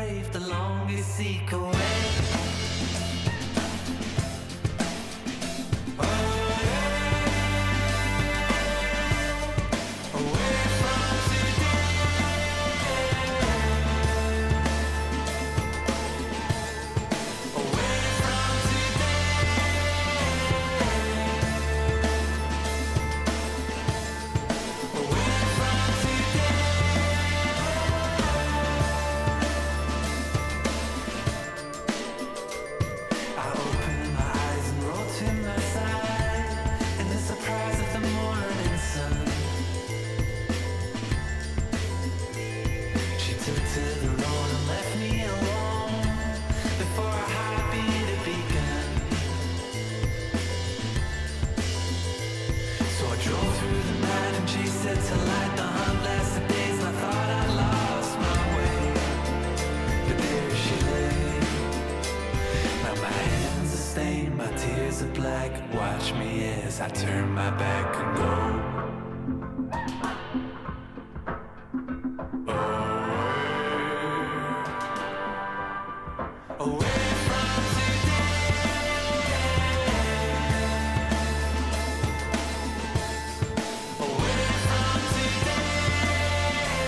brave, the longest seek away. Watch me as I turn my back and go away from today, away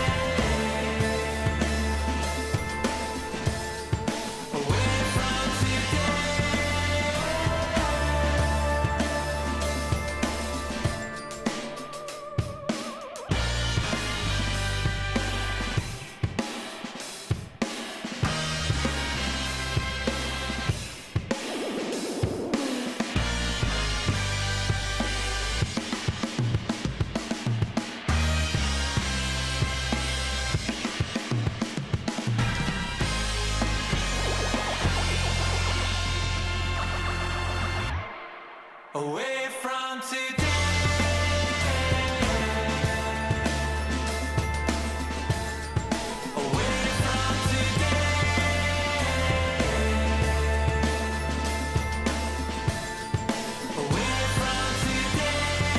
from today, away from today. Away from today, away from today, away from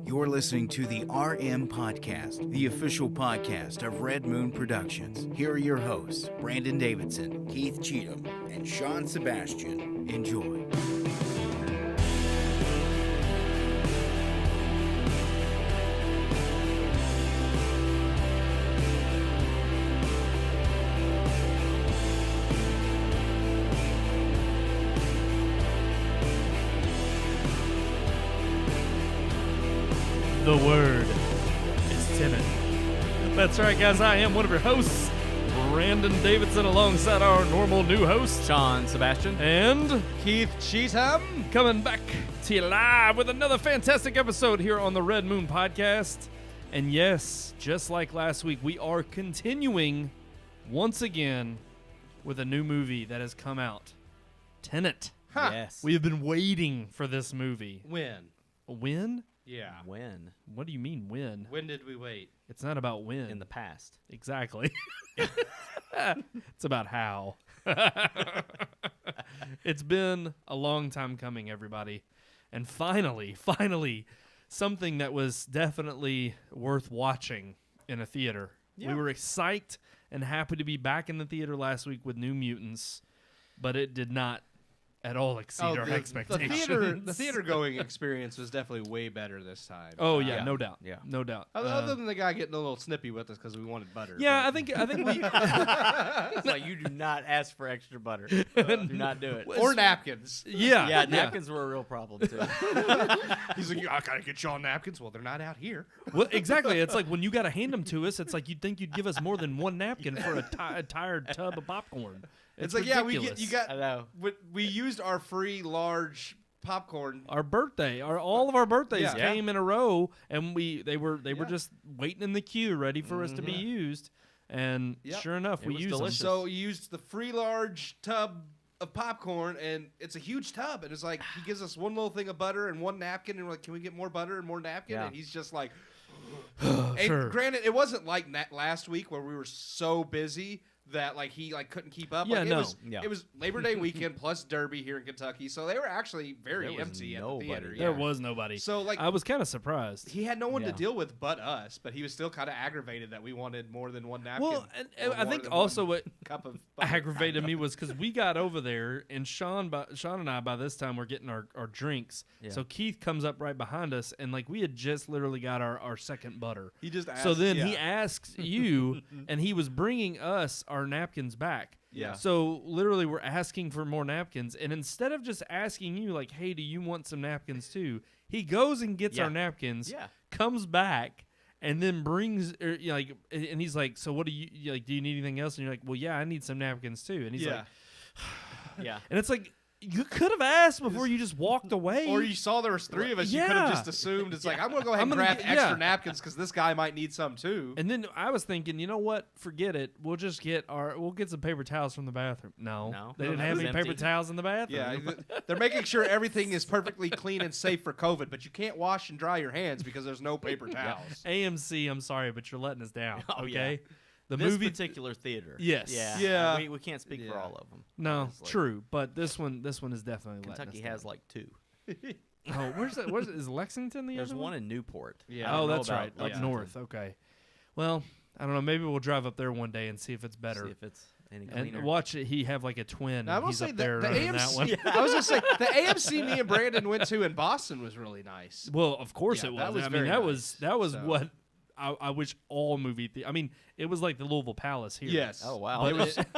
You're listening to the RMPodcast, the official podcast of Red Moon Productions. Here are your hosts, Brandon Davidson, Keith Cheatham, and Sean Sebastian. Enjoy. The word is Tenet. That's right, guys. I am one of your hosts, Brandon Davidson, alongside our normal new host, Sean Sebastian. And Keith Cheatham. coming back to you live with another fantastic episode here on the Red Moon Podcast. And yes, just like last week, we are continuing once again with a new movie that has come out. Tenet. Yes. We have been waiting for this movie. When? When? Yeah. When? What do you mean when? When did we wait? It's not about when. In the past. Exactly. It's about how. It's been a long time coming, everybody. And finally, something that was definitely worth watching in a theater. Yeah. We were psyched and happy to be back in the theater last week with New Mutants, but it did not at all exceed our expectations. The theater going experience was definitely way better this time. Oh yeah, no doubt. Yeah. No doubt. Other than the guy getting a little snippy with us because we wanted butter. Yeah, but- I think we It's like you do not ask for extra butter. Do not do it. or napkins. yeah, napkins were a real problem too. He's like, I gotta get you all napkins. Well, they're not out here. Well, exactly. It's like when you got to hand them to us, it's like you'd think you'd give us more than one napkin for a tired tub of popcorn. It's like, ridiculous. yeah, I know. we used our free large popcorn. Our birthday, all of our birthdays Yeah. came in a row, and they were just waiting in the queue, ready for us to be used. And Yep. sure enough, It we was used them. delicious. So you used the free large tub of popcorn, and it's a huge tub, and it's like he gives us one little thing of butter and one napkin, and we're like, can we get more butter and more napkin? Yeah. And he's just like, and Sure. granted, it wasn't like last week where we were so busy that like he like couldn't keep up. Yeah, like, no. Yeah. It was Labor Day weekend plus Derby here in Kentucky, so they were actually very There was empty at nobody the theater. There yeah. was nobody. So like I was kind of surprised. he had no one to Yeah. deal with but us, but he was still kind of aggravated that we wanted more than one napkin. Well, and or I more think than also one what cup of butter. aggravated me was because we got over there, and Sean and I by this time were getting our drinks. Yeah. So Keith comes up right behind us, and like we had just literally got our second butter. He just asked, So then he yeah. asks you, and he was bringing us our napkins back. Yeah. So literally, we're asking for more napkins, and instead of just asking you, like, "Hey, do you want some napkins too?" He goes and gets Yeah. our napkins, Yeah. comes back, and then brings like, and he's like, "So what do you like? Do you need anything else?" And you're like, "Well, yeah, I need some napkins too." And he's yeah. like, Yeah. and it's like you could have asked before you just walked away. Or you saw there was three of us, you could have Yeah. just assumed it's like I'm gonna go ahead I'm and gonna grab get- extra yeah. napkins because this guy might need some too. And then I was thinking, you know what? Forget it. We'll just we'll get some paper towels from the bathroom. No, No. they No, didn't that have was any paper empty. towels in the bathroom. Yeah, they're making sure everything is perfectly clean and safe for COVID, but you can't wash and dry your hands because there's no paper towels. AMC, I'm sorry, but you're letting us down. Oh, yeah. Okay, the This movie. particular theater. Yes. Yeah. Yeah. We can't speak for Yeah. all of them. No, obviously. true, but this one is definitely letting Kentucky us has down. like two. Oh, where's that? Is Lexington the There's other one in Newport. Yeah. I don't Oh, know that's about right, up Lexington. north. Okay. Well, I don't know. Maybe we'll drive up there one day and see if it's better. See if it's any cleaner. And watch it. He have like a twin. Now, I and will he's say up there the running that one. AMC. I was gonna say the AMC me and Brandon went to in Boston was really nice. Well, of course Yeah, it was. that was I mean, very that nice. was So- what I wish all movie. I mean, it was like the Louisville Palace here. Yes. Oh, wow. It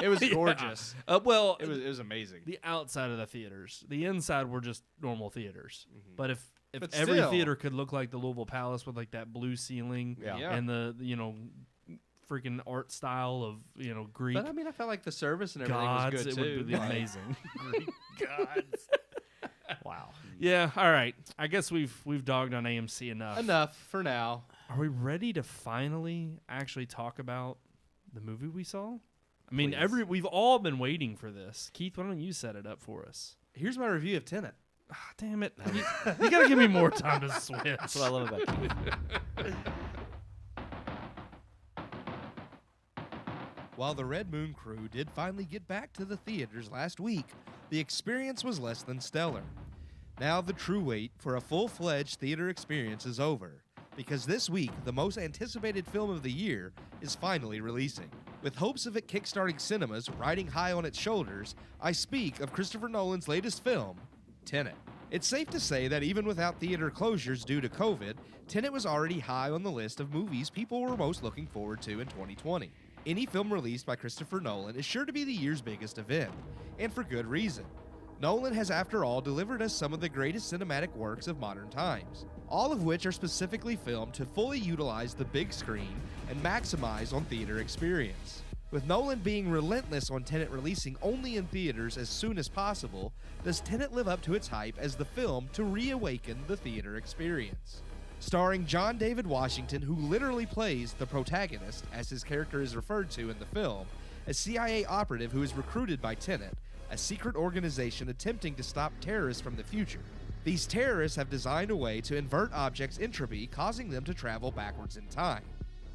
was Yeah. gorgeous. Well, It was amazing. the outside of the theaters. The inside were just normal theaters. But if But every still. theater could look like the Louisville Palace with like that blue ceiling Yeah. Yeah. and the freaking art style of Greek But I mean, I felt like the service and everything gods, was good it too. would be Like, amazing. Greek gods. Wow. Yeah. All right. I guess we've dogged on AMC enough. Enough for now. Are we ready to finally actually talk about the movie we saw? I mean, Please. we've all been waiting for this. Keith, why don't you set it up for us? Here's my review of Tenet. Ah, damn it. You got to give me more time to switch. That's what I love about you. While the Red Moon crew did finally get back to the theaters last week, the experience was less than stellar. Now the true wait for a full-fledged theater experience is over, because this week, the most anticipated film of the year is finally releasing. With hopes of it kickstarting cinemas riding high on its shoulders, I speak of Christopher Nolan's latest film, Tenet. It's safe to say that even without theater closures due to COVID, Tenet was already high on the list of movies people were most looking forward to in 2020. Any film released by Christopher Nolan is sure to be the year's biggest event, and for good reason. Nolan has, after all, delivered us some of the greatest cinematic works of modern times, all of which are specifically filmed to fully utilize the big screen and maximize on theater experience. With Nolan being relentless on Tenet releasing only in theaters as soon as possible, does Tenet live up to its hype as the film to reawaken the theater experience? Starring John David Washington, who literally plays the protagonist, as his character is referred to in the film, a CIA operative who is recruited by Tenet, a secret organization attempting to stop terrorists from the future. These terrorists have designed a way to invert objects' entropy, causing them to travel backwards in time.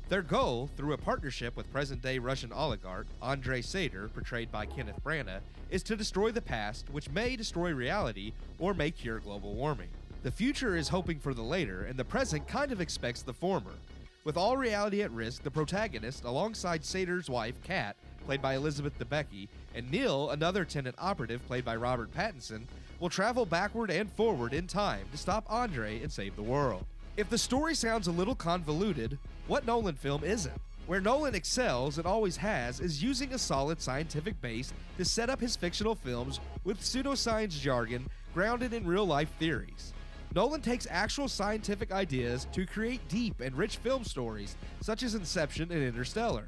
Their goal, through a partnership with present-day Russian oligarch Andrei Sater, portrayed by Kenneth Branagh, is to destroy the past, which may destroy reality or may cure global warming. The future is hoping for the later, and the present kind of expects the former. With all reality at risk, the protagonist, alongside Sater's wife, Kat, played by Elizabeth Debicki, and Neil, another Tenet operative played by Robert Pattinson, will travel backward and forward in time to stop Andre and save the world. If the story sounds a little convoluted, what Nolan film isn't? Where Nolan excels and always has is using a solid scientific base to set up his fictional films with pseudoscience jargon grounded in real-life theories. Nolan takes actual scientific ideas to create deep and rich film stories, such as Inception and Interstellar.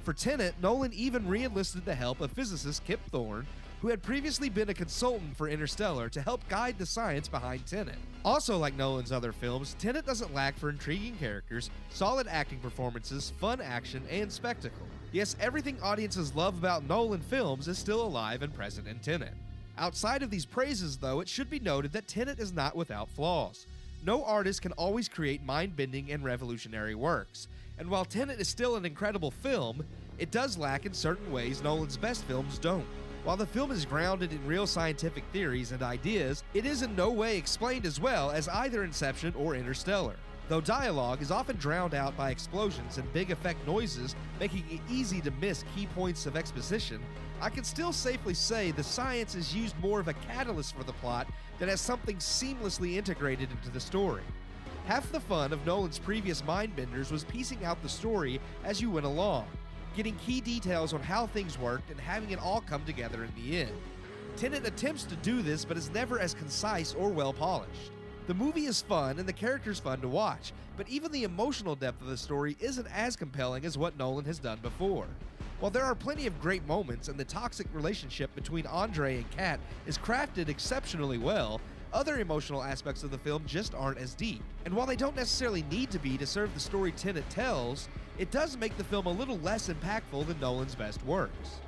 For Tenet, Nolan even re-enlisted the help of physicist Kip Thorne, who had previously been a consultant for Interstellar to help guide the science behind Tenet. Also, like Nolan's other films, Tenet doesn't lack for intriguing characters, solid acting performances, fun action, and spectacle. Yes, everything audiences love about Nolan films is still alive and present in Tenet. Outside of these praises, though, it should be noted that Tenet is not without flaws. No artist can always create mind-bending and revolutionary works, and while Tenet is still an incredible film, It does lack in certain ways Nolan's best films don't. While the film is grounded in real scientific theories and ideas, it is in no way explained as well as either Inception or Interstellar. Though dialogue is often drowned out by explosions and big effect noises, making it easy to miss key points of exposition, I can still safely say the science is used more of a catalyst for the plot than as something seamlessly integrated into the story. Half the fun of Nolan's previous Mindbenders was piecing out the story as you went along, getting key details on how things worked and having it all come together in the end. Tenet attempts to do this but is never as concise or well polished. The movie is fun and the characters fun to watch, but even the emotional depth of the story isn't as compelling as what Nolan has done before. While there are plenty of great moments and the toxic relationship between Andre and Kat is crafted exceptionally well, other emotional aspects of the film just aren't as deep. And while they don't necessarily need to be to serve the story Tenet tells, it does make the film a little less impactful than Nolan's best works.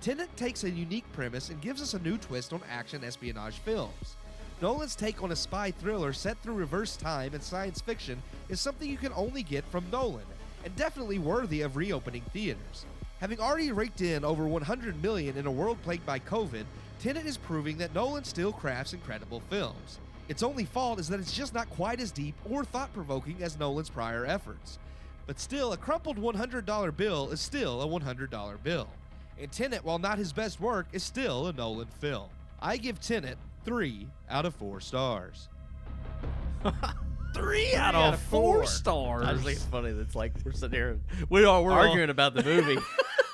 Tenet takes a unique premise and gives us a new twist on action espionage films. Nolan's take on a spy thriller set through reverse time and science fiction is something you can only get from Nolan, and definitely worthy of reopening theaters. Having already raked in over $100 million in a world plagued by COVID, Tenet is proving that Nolan still crafts incredible films. Its only fault is that it's just not quite as deep or thought-provoking as Nolan's prior efforts. But still, a crumpled $100 bill is still a $100 bill. And Tenet, while not his best work, is still a Nolan film. I give Tenet 3 out of 4 stars. 3 out of 4 stars. I just think it's funny that's like we're sitting here We're arguing about the movie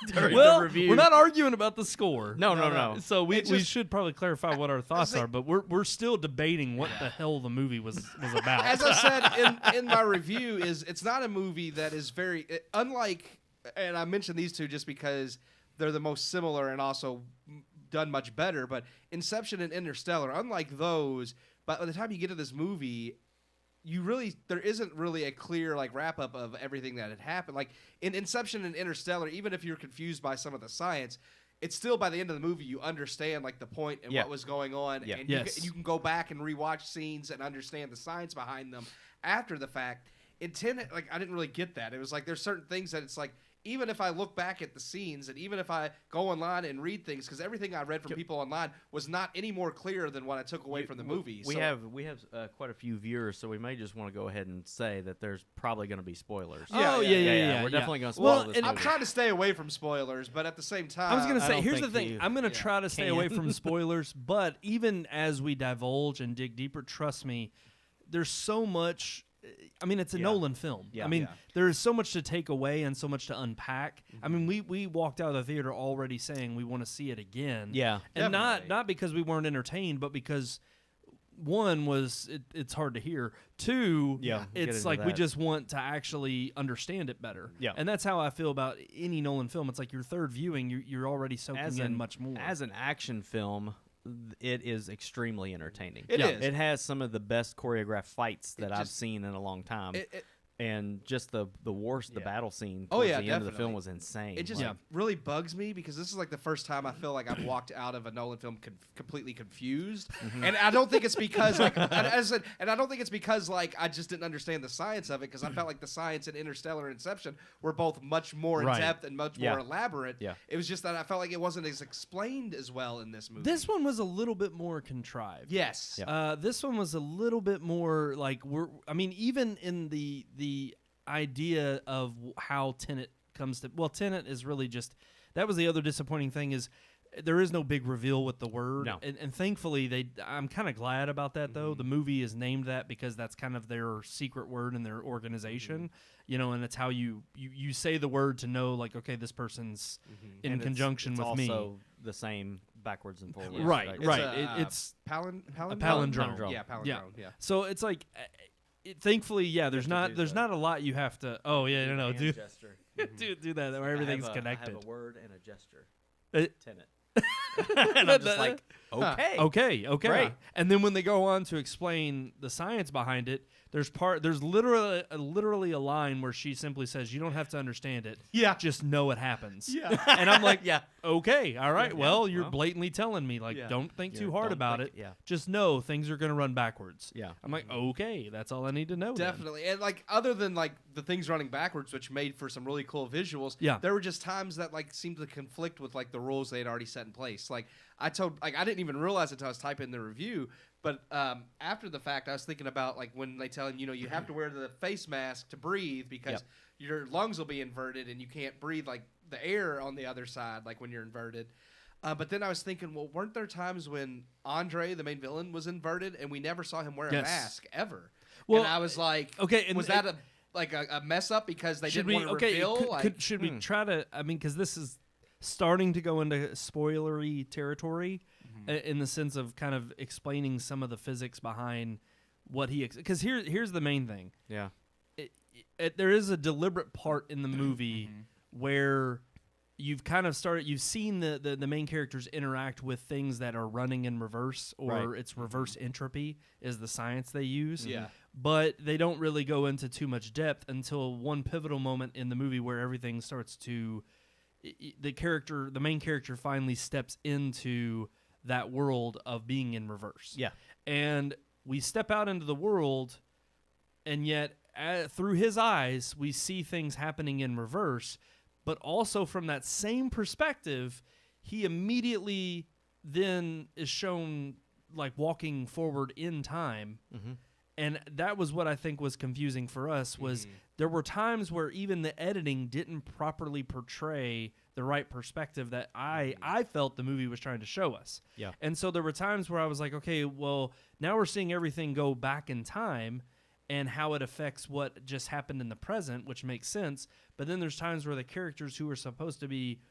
during well, the review. we're not arguing about the score. No. So we just- should probably clarify what our thoughts are, but we're still debating what the hell the movie was about. As I said in my review, it's not a movie that is very unlike, and I mentioned these two just because they're the most similar and also done much better. But Inception and Interstellar, unlike those, by the time you get to this movie, there isn't really a clear wrap up of everything that had happened. Like in Inception and Interstellar, even if you're confused by some of the science, it's still by the end of the movie you understand the point and what was going on, and you can go back and rewatch scenes and understand the science behind them after the fact. In Tenet, I didn't really get that. It was there's certain things that it's even if I look back at the scenes and even if I go online and read things, because everything I read from people online was not any more clear than what I took away from the movie. We have quite a few viewers, so we may just want to go ahead and say that there's probably going to be spoilers. Yeah. We're definitely going to spoil this I'm movie. trying to stay away from spoilers, but at the same time, I was going to I say, don't here's the think thing. you I'm going to try to stay away can. from spoilers, but even as we divulge and dig deeper, trust me, there's so much. I mean, it's a Nolan film. Yeah. I mean, there is so much to take away and so much to unpack. I mean, we walked out of the theater already saying we want to see it again. Yeah. And Definitely. not because we weren't entertained, but because one was it's hard to hear. Two, Yeah, we'll get it's into like we that. just want to actually understand it better. Yeah. And that's how I feel about any Nolan film. It's like your third viewing, you're already soaking in much more. As an action film, it is extremely entertaining. It is. It has some of the best choreographed fights that I've just- seen in a long time. It- and just the battle scene Oh, towards yeah, the end of the film definitely. was insane. It just Yeah. really bugs me because this is the first time I feel like I've walked out of a Nolan film completely confused, and I don't think it's because and I don't think it's because I just didn't understand the science of it, because I felt like the science in Interstellar and Inception were both much more in Right. depth and much Yeah. more elaborate. Yeah. It was just that I felt like it wasn't as explained as well in this movie. This one was a little bit more contrived. yes, Yeah. This one was a little bit more even in the idea of how Tenet comes to. Well, Tenet is really just. That was the other disappointing thing is there is no big reveal with the word. No. And thankfully I'm kind of glad about that though. The movie is named that because that's kind of their secret word in their organization. And it's how you say the word to know okay, this person's in And conjunction it's with me. also the same backwards and forwards. Right. It's It's palindrome. a palindrome. Yeah, palindrome. Yeah. Yeah. So it's thankfully, there's not a lot you have to. Oh yeah, no, do gesture. do that where everything's connected. I have a word and a gesture. Uh, Tenet. And I'm just Okay. Okay. Great. And then when they go on to explain the science behind it, there's literally a line where she simply says, "You don't have to understand it. Yeah. Just know it happens." Yeah. And I'm like, Yeah. okay, all right. Yeah, well, you're well. blatantly telling me, like, Yeah. don't think Yeah, too hard don't about think it. it, yeah. Just know things are going to run backwards. Yeah. I'm like, okay, that's all I need to know. then. Definitely. And like other than like the things running backwards, which made for some really cool visuals, Yeah. there were just times that like seemed to conflict with like the rules they had already set in place. Like I didn't even realize it until I was typing the review, but after the fact I was thinking about like when they tell him, you have to wear the face mask to breathe because your lungs will be inverted and you can't breathe like the air on the other side like when you're inverted. But then I was thinking, well, weren't there times when Andre, the main villain, was inverted and we never saw him wear a Yes. mask ever? Well, and I was like, okay, and was that a mess up because they should didn't we want to reveal? should we try to, I mean, because this is starting to go into spoilery territory in the sense of kind of explaining some of the physics behind what he, because here's the main thing. Yeah. There is a deliberate part in the movie where you've seen the main characters interact with things that are running in reverse, or Right. it's reverse entropy is the science they use. Yeah. But they don't really go into too much depth until one pivotal moment in the movie where everything starts to the main character finally steps into that world of being in reverse. Yeah. And we step out into the world, and yet through his eyes, we see things happening in reverse. But also from that same perspective, he immediately then is shown like walking forward in time. And that was what I think was confusing for us, was there were times where even the editing didn't properly portray the right perspective that I felt the movie was trying to show us. Yeah. And so there were times where I was like, okay, well, now we're seeing everything go back in time and how it affects what just happened in the present, which makes sense. But then there's times where the characters who are supposed to be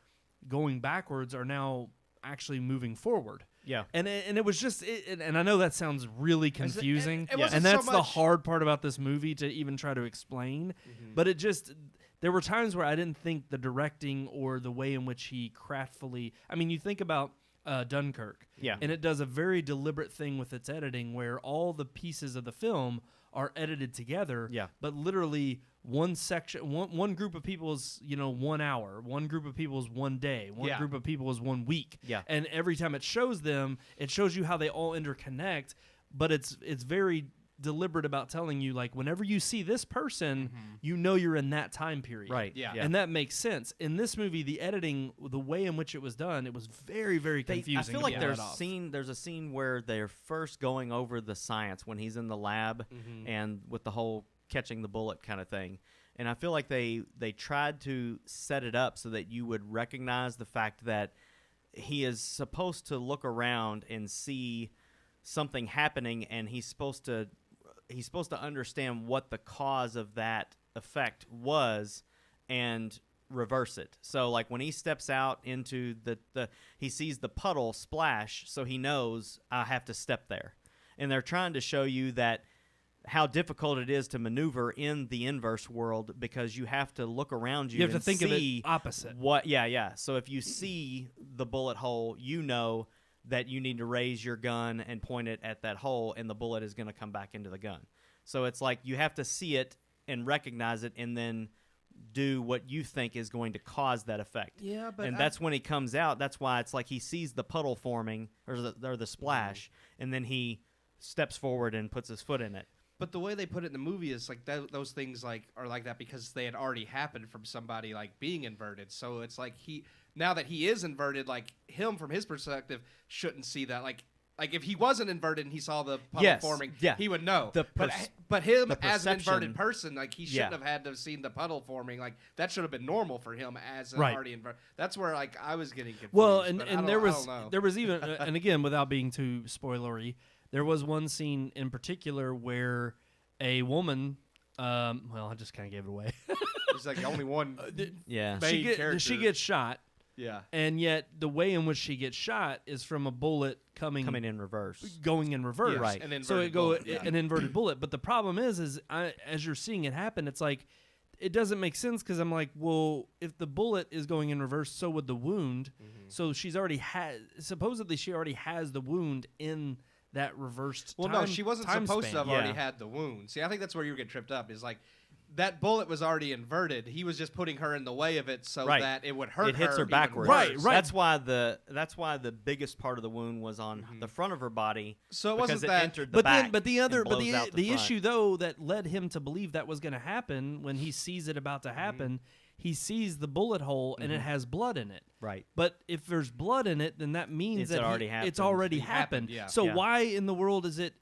going backwards are now actually moving forward. Yeah. And it was just, and I know that sounds really confusing, it wasn't and that's so the much- hard part about this movie to even try to explain. But there were times where I didn't think the directing or the way in which he craftfully, I mean, you think about Dunkirk, Yeah. and it does a very deliberate thing with its editing where all the pieces of the film are edited together. Yeah. But literally one section, one group of people is 1 hour, one group of people is 1 day, one Yeah. group of people is 1 week. Yeah. And every time it shows them, it shows you how they all interconnect. But it's very deliberate about telling you, like, whenever you see this person, you know you're in that time period. Right. Yeah. And that makes sense. In this movie, the editing, the way in which it was done, it was very, very confusing. I feel to like pull there's that off. there's a scene where they're first going over the science when he's in the lab and with the whole catching the bullet kind of thing. And I feel like they tried to set it up so that you would recognize the fact that he is supposed to look around and see something happening, and he's supposed to understand what the cause of that effect was and reverse it. So like when he steps out into he sees the puddle splash, so he knows I have to step there. And they're trying to show you that how difficult it is to maneuver in the inverse world because you have to look around you. You have to and think of it see opposite. Yeah. So if you see the bullet hole, you know that you need to raise your gun and point it at that hole, and the bullet is going to come back into the gun. So it's like you have to see it and recognize it and then do what you think is going to cause that effect. Yeah, but and that's when he comes out. That's why it's like he sees the puddle forming or the splash, and then he steps forward and puts his foot in it. But the way they put it in the movie is like those things like are like that because they had already happened from somebody like being inverted. So it's like now that he is inverted, like him from his perspective shouldn't see that. Like if he wasn't inverted and he saw the puddle Yes, forming, yeah. he would know. The But him the as an perception- inverted person, like he shouldn't Yeah. have had to have seen the puddle forming. Like that should have been normal for him as an Right. already inverted. That's where like I was getting confused. Well, and but I don't- there I was don't know. there was even and again, without being too spoilery, there was one scene in particular where a woman, well, I just kind of gave it away. There's like only one. Yeah. Main she character. gets shot, Yeah. and yet the way in which she gets shot is from a bullet coming in reverse. going in reverse. Yes, Right. an So inverted bullet, yeah. an inverted bullet. But the problem is as you're seeing it happen, it's like it doesn't make sense because I'm like, well, if the bullet is going in reverse, so would the wound. So she's already supposedly she already has the wound in that reversed. Well, no, she wasn't time supposed to span. have already had the wound. See, I think that's where you get tripped up. Is like that bullet was already inverted. He was just putting her in the way of it so Right. that it would hurt It hits her even backwards. Right, worse. right. That's why the biggest part of the wound was on the front of her body. So it because wasn't it that- entered the But back then, but the and other, but blows out the front. issue though that led him to believe that was going to happen when he sees it about to happen, he sees the bullet hole and it has blood in it. Right. But if there's blood in it, then that means It's that already it's happened. already It happened. happened, yeah. So Yeah. why in the world is it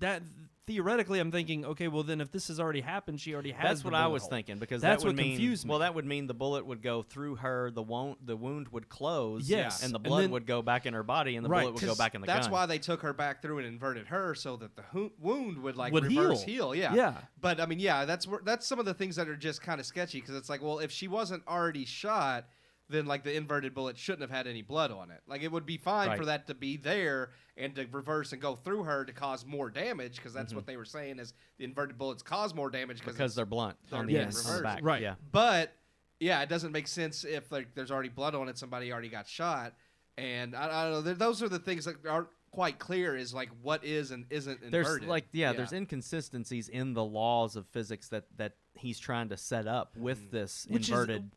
that theoretically I'm thinking, okay, well then if this has already happened, she already has. That's the what I bullet was hole. thinking because That's that would what mean confused me. well that would mean the bullet would go through her, the wound would close, Yes. and the And blood then- would go back in her body, and the Right, bullet would go 'Cause back in the that's gun. why they took her back through and inverted her so that the wound would like Would reverse heal. heal. Yeah. Yeah. But I mean, yeah, that's some of the things that are just kind of sketchy because it's like, well, if she wasn't already shot, then like the inverted bullet shouldn't have had any blood on it. Like it would be fine Right. for that to be there and to reverse and go through her to cause more damage because that's what they were saying is the inverted bullets cause more damage because they're blunt on the they're end, on the reversed. back. Right. Yeah. But yeah, it doesn't make sense if like there's already blood on it. Somebody already got shot, and I don't know. Those are the things that aren't quite clear. Is like what is and isn't There's inverted. there's inconsistencies in the laws of physics that he's trying to set up with this Which is- inverted,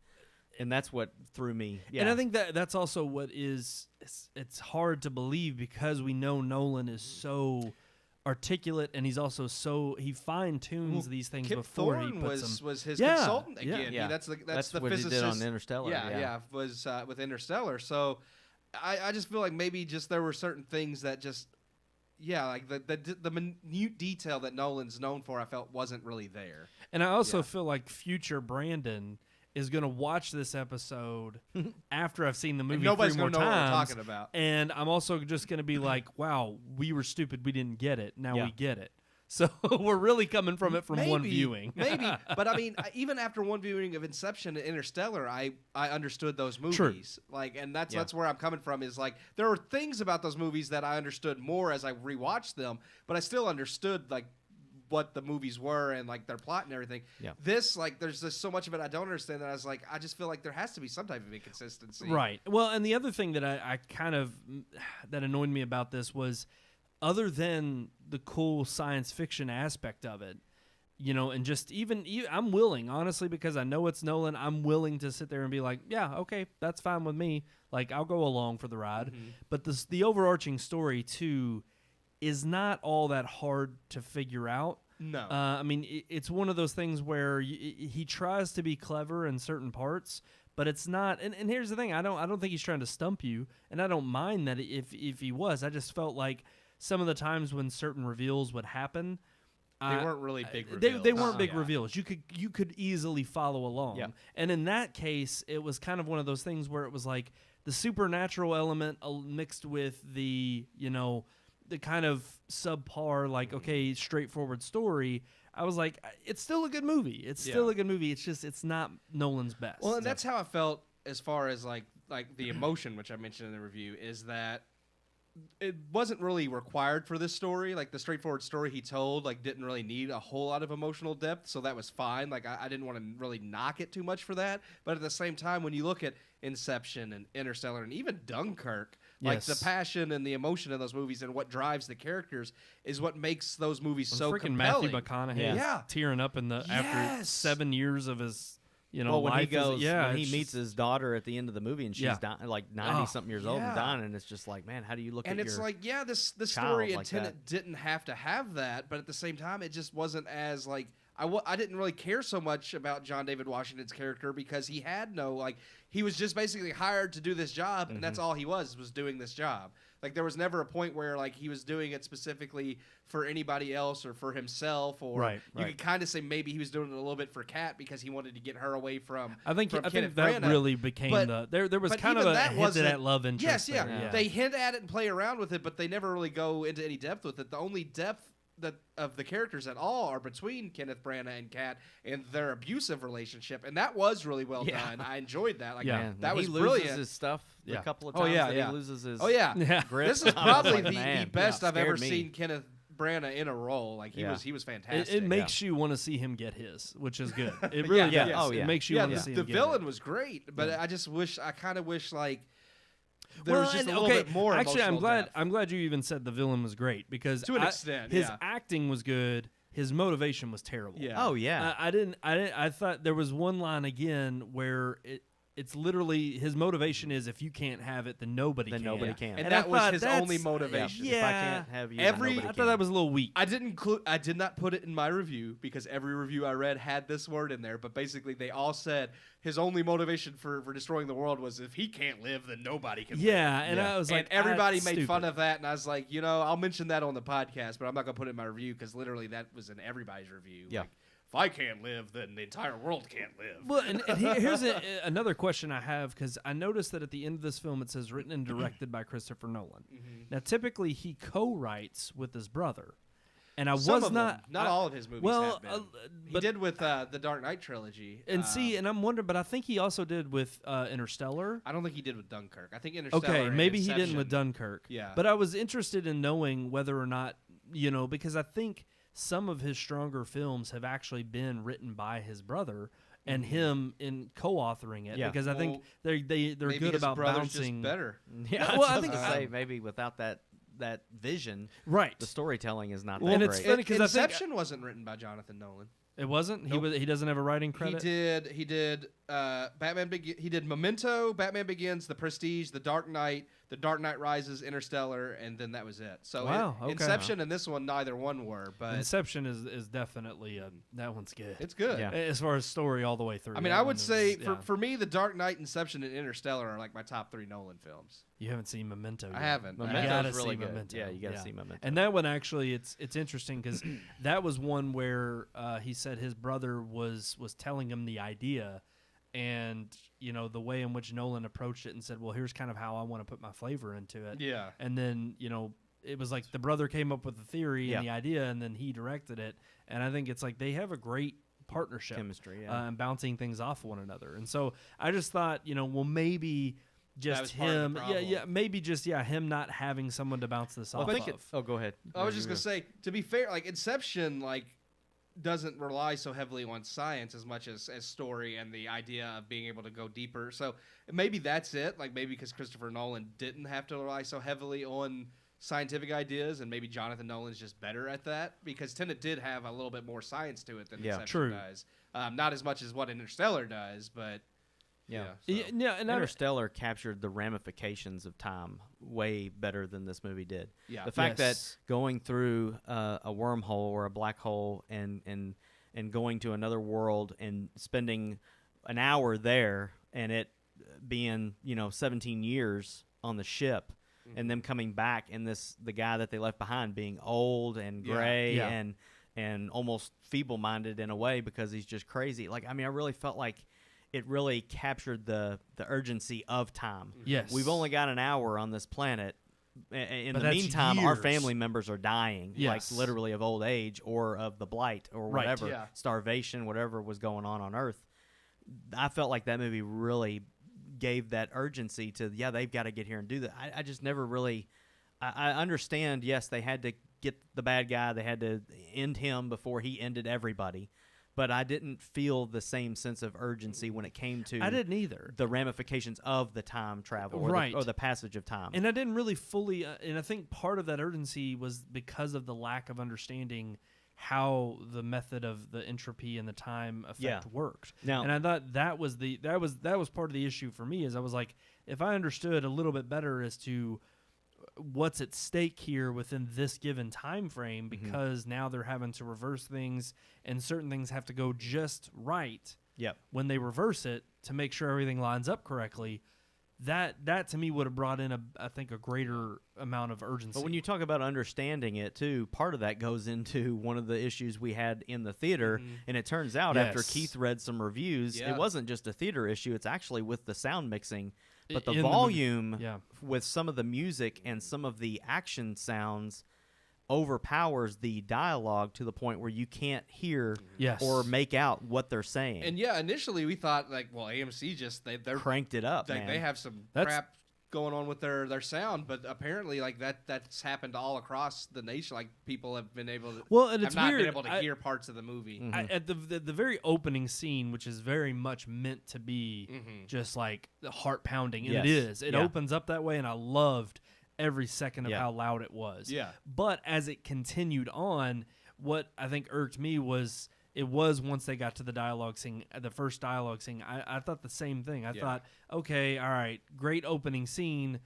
and that's what threw me. Yeah. And I think that's also what is it's hard to believe because we know Nolan is so articulate and he's also so he fine tunes these things Kip before Thorne he puts them. was his Yeah, consultant yeah. again. Yeah. That's the what physicist he did on Interstellar. Yeah, was with Interstellar. So I just feel like maybe just there were certain things that just like the minute detail that Nolan's known for, I felt wasn't really there. And I also Yeah. feel like future Brandon is going to watch this episode after I've seen the movie nobody's 3 more gonna know what we're times. talking about. And I'm also just going to be like, wow, we were stupid. We didn't get it. Now Yeah. we get it. So we're really coming from it from one viewing. maybe. But I mean, even after one viewing of Inception and Interstellar, I understood those movies. True. Like, and that's Yeah. where I'm coming from. Is like there were things about those movies that I understood more as I rewatched them, but I still understood like what the movies were and like their plot and everything. Yeah. This like there's just so much of it I don't understand that I was like I just feel like there has to be some type of inconsistency. Right. Well, and the other thing that I kind of that annoyed me about this was other than the cool science fiction aspect of it, and just even I'm willing, honestly, because I know it's Nolan, I'm willing to sit there and be like, yeah, okay, that's fine with me. Like, I'll go along for the ride. But the overarching story, too, is not all that hard to figure out. No. I mean, it's one of those things where he tries to be clever in certain parts, but it's not. And here's the thing: I don't think he's trying to stump you, and I don't mind that if he was. I just felt like some of the times when certain reveals would happen, They weren't really big They reveals. weren't big Yeah. reveals. You could easily follow along. Yeah. And in that case, it was kind of one of those things where it was like the supernatural element mixed with the the kind of subpar, like, okay, straightforward story. I was like, it's still a good movie. It's still Yeah. a good movie. It's just it's not Nolan's best. Well, and that's how I felt as far as like the emotion, which I mentioned in the review, is that it wasn't really required for this story. Like the straightforward story he told, like didn't really need a whole lot of emotional depth, so that was fine. Like I didn't want to really knock it too much for that. But at the same time, when you look at Inception and Interstellar and even Dunkirk, like the Yes. passion and the emotion in those movies and what drives the characters is what makes those movies so freaking compelling. Matthew McConaughey Yeah. tearing up after Yes. 7 years of his well, when he life. goes, when he it's meets just- his daughter at the end of the movie, and she's Yeah. like 90-something years old and yeah. dying, and it's just like, man, how do you look And at it's your like, yeah, the child story like intended that? didn't have to have that, but at the same time, it just wasn't as like I didn't really care so much about John David Washington's character because he had no like he was just basically hired to do this job, and that's all he was doing this job. Like there was never a point where like he was doing it specifically for anybody else or for himself, or Right, you right. could kind of say maybe he was doing it a little bit for Kat because he wanted to get her away from. I think from that Kenneth really Branagh. became But- there was but kind of even a that hint wasn't- at that love interest. Yes, yeah. there, They hint at it and play around with it, but they never really go into any depth with it. The only depth of the characters at all are between Kenneth Branagh and Kat and their abusive relationship, and that was really well Yeah. done. I enjoyed that. Like Yeah. Man, that when was he loses brilliant. his stuff Yeah. a couple of Oh, times. yeah, that yeah. he loses his. Oh yeah, Yeah. grip. this is I was probably like, the man, best I've ever scared me. seen Kenneth Branagh in a role. Like he Yeah. was fantastic. It makes you want to see him get his, which is good. It really Yeah, does. yeah. Oh, yeah. It makes you yeah, want to see the him get villain it. was great, but Yeah. I kind of wish like there Well, was just and- a little bit more. Actually, I'm emotional glad. depth. I'm glad you even said the villain was great because To an extent, his yeah. acting was good. His motivation was terrible. Yeah. Oh yeah. I didn't. I thought there was one line again where it's literally his motivation is if you can't have it, then nobody Then can. nobody Yeah. can. and And that I was thought his that's- only motivation. Yeah. If I can't have you, Every- then nobody I can. thought that was a little weak. I did not put it in my review because every review I read had this word in there. But basically, they all said his only motivation for destroying the world was if he can't live, then nobody can. live. Yeah, and Yeah. I was And like, everybody that's made fun stupid. of that, and I was like, I'll mention that on the podcast, but I'm not gonna put it in my review because literally that was in everybody's review. Yeah. Like, if I can't live, then the entire world can't live. Well, and here's another question I have because I noticed that at the end of this film it says written and directed by Christopher Nolan. Now, typically he co-writes with his brother, and I Some was of not them, not all of his movies well, have been. He but did with the Dark Knight trilogy. and see, and I'm wondering, but I think he also did with Interstellar. I don't think he did with Dunkirk. I think Interstellar. Okay, and maybe he didn't Inception- with Dunkirk. Yeah. But I was interested in knowing whether or not, because I think some of his stronger films have actually been written by his brother and him in co-authoring it. Yeah. Because I think Well, they're Maybe good his about brother's bouncing. just better. Yeah. Well, I I was think- gonna say maybe without that vision, Right. the storytelling is not Well, that and it's great. funny 'cause I think- Inception wasn't written by Jonathan Nolan. It wasn't. Nope. He doesn't have a writing credit. He did Batman. He did Memento, Batman Begins, The Prestige, The Dark Knight, The Dark Knight Rises, Interstellar, and then that was it. So Wow, okay. Inception and this one, neither one were, but Inception is definitely that one's good. it's good. Yeah. As far as story all the way through. I mean, That I one would is- say yeah. for me, The Dark Knight, Inception, and Interstellar are like my top 3 Nolan films. You haven't seen Memento yet. I haven't. You Memento's gotta really see good. Memento. Yeah, you gotta see Memento. And that one actually, it's interesting because that was one where he said his brother was telling him the idea, and the way in which Nolan approached it and said, "Well, here's kind of how I want to put my flavor into it." Yeah. And then it was like the brother came up with the theory and the idea, and then he directed it. And I think it's like they have a great partnership, Chemistry, yeah. and bouncing things off one another. And so I just thought, well, maybe just was part of the him, problem. maybe just him not having someone to bounce this off I think of. oh, go ahead. I was just gonna say, to be fair, like Inception, doesn't rely so heavily on science as much as story and the idea of being able to go deeper. So maybe that's it. Like maybe because Christopher Nolan didn't have to rely so heavily on scientific ideas, and maybe Jonathan Nolan's just better at that because Tenet did have a little bit more science to it than Yeah. Inception True. does. Not as much as what Interstellar does, but Yeah. so. Yeah, and Interstellar captured the ramifications of time way better than this movie did. Yeah. The fact Yes. that going through a wormhole or a black hole and going to another world and spending an hour there and it being 17 years on the ship and them coming back and the guy that they left behind being old and Yeah. gray Yeah. and almost feeble-minded in a way because he's just crazy. Like I really felt like it really captured the urgency of time. Yes. We've only got an hour on this planet. In But the that's meantime, our years. family members are dying, Yes. like literally of old age or of the blight or Right. whatever, Yeah. starvation, whatever was going on Earth. I felt like that movie really gave that urgency to, they've got to get here and do that. I just never really, I understand, yes, they had to get the bad guy, they had to end him before he ended everybody. But I didn't feel the same sense of urgency when it came to I didn't either. the ramifications of the time travel or, Right. or the passage of time. And I didn't really fully, and I think part of that urgency was because of the lack of understanding how the method of the entropy and the time effect Yeah. worked. Now- and I thought that was part of the issue for me. Is I was like, if I understood a little bit better as to what's at stake here within this given time frame, because now they're having to reverse things and certain things have to go just right Yep. when they reverse it to make sure everything lines up correctly. That to me would have brought in I think a greater amount of urgency. But when you talk about understanding it too, part of that goes into one of the issues we had in the theater. And it turns out after Yes. Keith read some reviews, Yeah. it wasn't just a theater issue, it's actually with the sound mixing. But the In the movie. volume Yeah. with some of the music and some of the action sounds overpowers the dialogue to the point where you can't hear Yes. or make out what they're saying. And yeah, initially we thought like, well, AMC just they're cranked it up, like man. they have some That's- crap going on with their sound, but apparently like that's happened all across the nation. Like people have been able to and it's have not weird. been able to hear parts of the movie. At the very opening scene, which is very much meant to be just like heart pounding, and Yes. it is. It Yeah. opens up that way, and I loved every second of Yeah. how loud it was. Yeah. But as it continued on, what I think irked me was it was once they got to the dialogue scene, the first dialogue scene. I thought the same thing. I thought, okay, all right, great opening scene.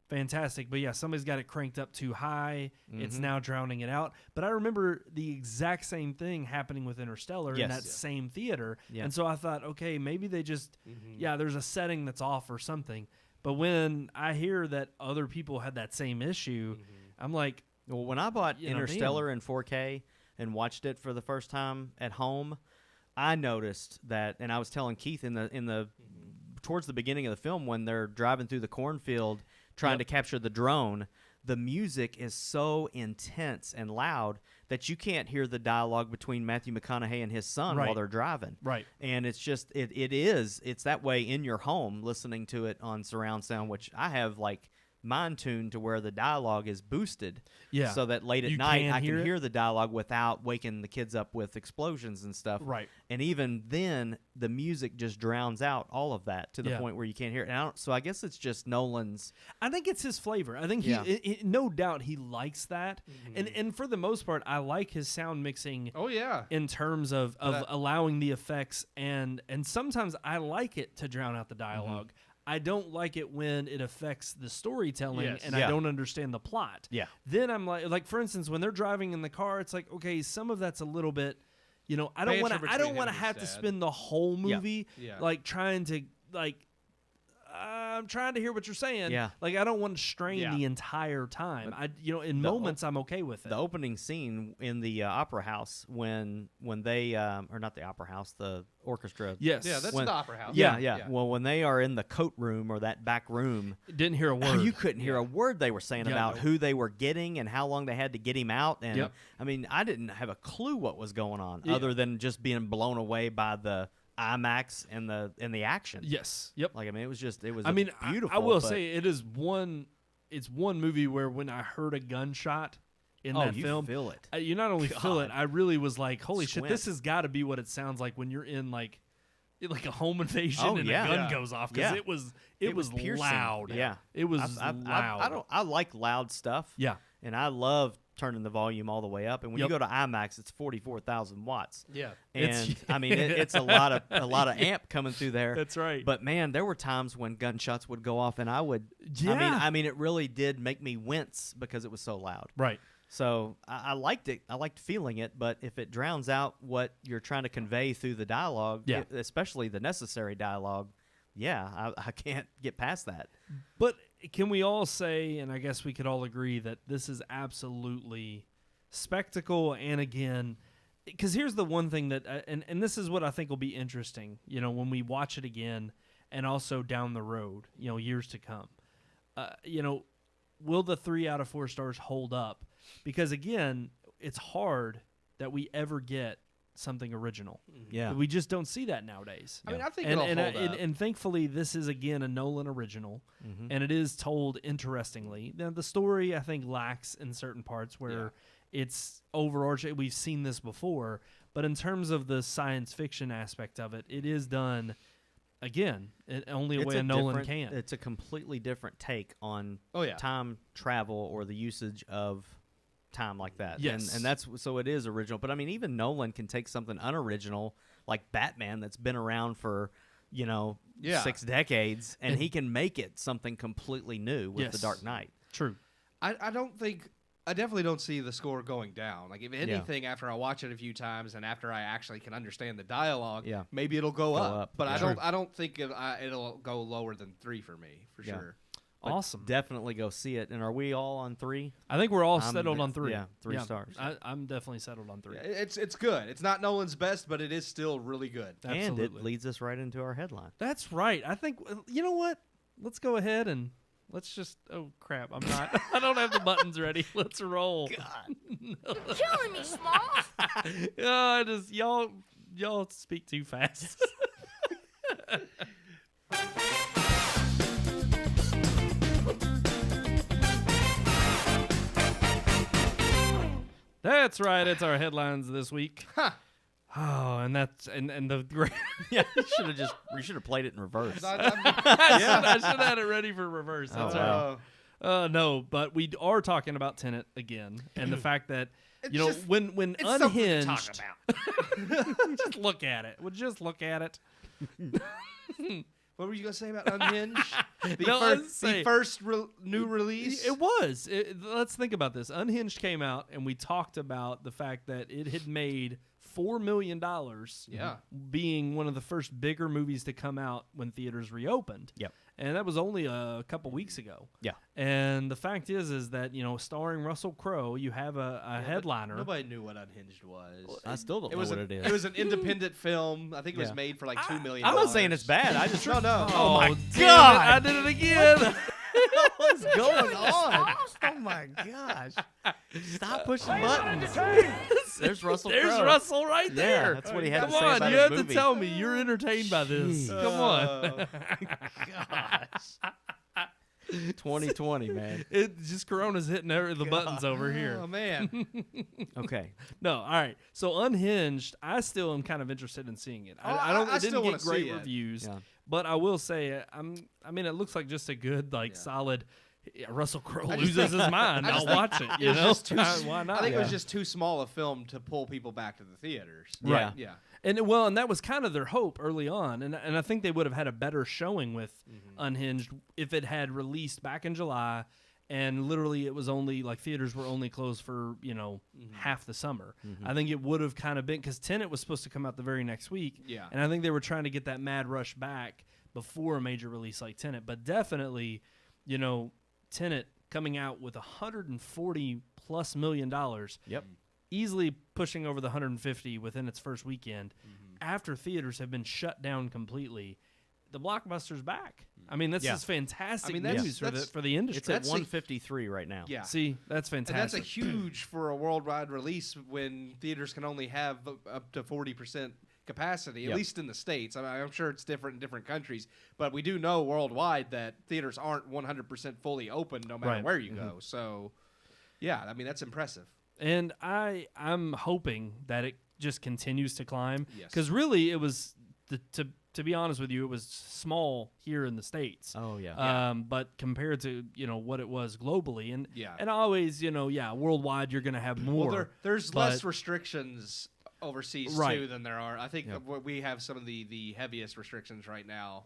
Fantastic, but yeah, somebody's got it cranked up too high. It's now drowning it out. But I remember the exact same thing happening with Interstellar in Yes. that same theater, Yeah. and so I thought, okay, maybe they just, there's a setting that's off or something. But when I hear that other people had that same issue, I'm like, Well, when I bought You know, Interstellar in 4K and watched it for the first time at home, I noticed that, and I was telling Keith in the towards the beginning of the film when they're driving through the cornfield trying to capture the drone, the music is so intense and loud that you can't hear the dialogue between Matthew McConaughey and his son while Right. they're driving. Right. And it's just it's that way in your home listening to it on surround sound, which I have like mine tuned to where the dialogue is boosted. Yeah. So that late at You night can I hear can it? hear the dialogue without waking the kids up with explosions and stuff. Right. And even then the music just drowns out all of that to the Yeah. point where you can't hear it. And so I guess it's just Nolan's. I think it's his flavor. I think Yeah. no doubt he likes that. And for the most part, I like his sound mixing Oh yeah. in terms of allowing the effects, and sometimes I like it to drown out the dialogue. I don't like it when it affects the storytelling Yes. and Yeah. I don't understand the plot. Yeah. Then I'm like for instance, when they're driving in the car, it's like, okay, some of that's a little bit, I don't Banter want to between him and have to his dad. spend the whole movie Yeah. like trying to I'm trying to hear what you're saying. Yeah. Like I don't want to strain Yeah. the entire time. In moments I'm okay with it. The opening scene in the opera house when they or not the opera house, the orchestra. Yes. Yeah, that's When- the opera house. Yeah. Well, when they are in the coat room or that back room, Didn't hear a word. you couldn't hear a word they were saying Yeah, about no. who they were getting and how long they had to get him out. And Yep. I mean, I didn't have a clue what was going on Yeah. other than just being blown away by the IMAX and the action. Yes. Yep. Like I mean, it was I mean, beautiful. I will but- say it is one. It's one movie where when I heard a gunshot in oh, that you film, feel it. you not only feel it, God. I really was like, "Holy shit! Squint. This has got to be what it sounds like when you're in like a home invasion Oh, and yeah. a gun Yeah. goes off." Because Yeah. it was piercing. loud. Yeah. it was loud. I like loud stuff. Yeah. And I love turning the volume all the way up. And when Yep. you go to IMAX, it's 44,000 watts. Yeah. And I mean, it's a lot of amp coming through there. That's right. But man, there were times when gunshots would go off, and I would. Yeah. I mean, it really did make me wince because it was so loud. Right. So I liked it. I liked feeling it. But if it drowns out what you're trying to convey through the dialogue, Yeah. especially the necessary dialogue, I can't get past that. But can we all say, and I guess we could all agree, that this is absolutely spectacle? And again, because here's the one thing that, and this is what I think will be interesting, when we watch it again and also down the road, years to come. Will the 3 out of 4 stars hold up? Because again, it's hard that we ever get something original. Yeah. We just don't see that nowadays. I mean, I think and, it'll hold up. and thankfully, this is again a Nolan original, and it is told interestingly. Now, the story I think lacks in certain parts where it's overarching. We've seen this before, but in terms of the science fiction aspect of it, it is done again only a It's way a Nolan different- can. It's a completely different take on Oh, yeah. time travel or the usage of time like that. Yes. And that's so it is original. But I mean, even Nolan can take something unoriginal like Batman that's been around for 6 decades, and he can make it something completely new with The Yes. Dark Knight. True. I definitely don't see the score going down. Like if anything, after I watch it a few times and after I actually can understand the dialogue, Yeah. maybe it'll go up. But Yeah. I don't think it'll go lower than 3 for me for Yeah. sure. But Awesome. Definitely go see it. And are we all on 3? I think we're all I'm settled the- on 3. yeah, 3 stars. I'm definitely settled on 3. Yeah, it's good. It's not Nolan's best, but it is still really good. And it Absolutely. leads us right into our headline. That's right. I think, you know what? Let's go ahead and let's just, oh crap, I'm not, I don't have the buttons ready. Let's roll. Killing me, Smalls. Y'all speak too fast. That's right. It's our headlines this week. Huh. Oh, and that's and the great. Yeah, you should have played it in reverse. I should have had it ready for reverse. That's Oh, right. wow. No, but we are talking about Tenet again, and the fact that It's you know just- when It's something to unhinged, talk about. just look at it. We'll just look at it. What were you gonna say about Unhinged? No, let's say- the first new release. It was. Let's think about this. Unhinged came out, and we talked about the fact that it had made $4 million. Yeah. Being one of the first bigger movies to come out when theaters reopened. Yep. And that was only a couple weeks ago. Yeah. And the fact is that, you know, starring Russell Crowe, you have a headliner. Nobody knew what Unhinged was. I still don't know what it is. It was an independent film. I think it was Yeah. made for like $2 million. I'm not saying it's bad. I just No, no. Oh, my damn it, God. I did it again. What's going on? Oh my gosh! Stop pushing buttons. There's Russell There's Crowe. Russell right there. that's what he had Come to say on, about you his have movie. to tell me you're entertained by this. Jeez. Come on. Gosh. 2020, man. It just Corona's hitting the buttons over here. Oh man. Okay. No, all right. So Unhinged, I still am kind of interested in seeing it. I don't. I It still didn't wanna get great see it. reviews, Yeah. but I will say, I mean, it looks like just a good, solid. Russell Crowe I just loses think- his mind. I I'll just think watch it. it You was know, just too why not? I think it was Yeah. just too small a film to pull people back to the theaters. Yeah. Yeah. And that was kind of their hope early on, and I think they would have had a better showing with Unhinged if it had released back in July, and literally it was only theaters were only closed for half the summer. I think it would have kind of been because Tenet was supposed to come out the very next week, Yeah. and I think they were trying to get that mad rush back before a major release like Tenet. But definitely, Tenet coming out with $140+ million. Yep. Easily pushing over the 150 within its first weekend after theaters have been shut down completely. The blockbuster's back. I mean, this Yeah. is fantastic I mean, that's- news that's- for the industry. It's at That's a- 153 right now. Yeah. See, that's And fantastic. that's a huge for a worldwide release when theaters can only have up to 40% capacity, at Yep. least in the States. I mean, I'm sure it's different in different countries, but we do know worldwide that theaters aren't 100% fully open no matter Right. where you go. So, yeah, I mean, that's impressive. And I'm hoping that it just continues to climb Yes. because really it was to be honest with you, it was small here in the States. Oh yeah. But compared to what it was globally, and Yeah. and always worldwide you're gonna have more. Well, there's but- less restrictions overseas Right. too than there are. I think Yep. we have some of the heaviest restrictions right now.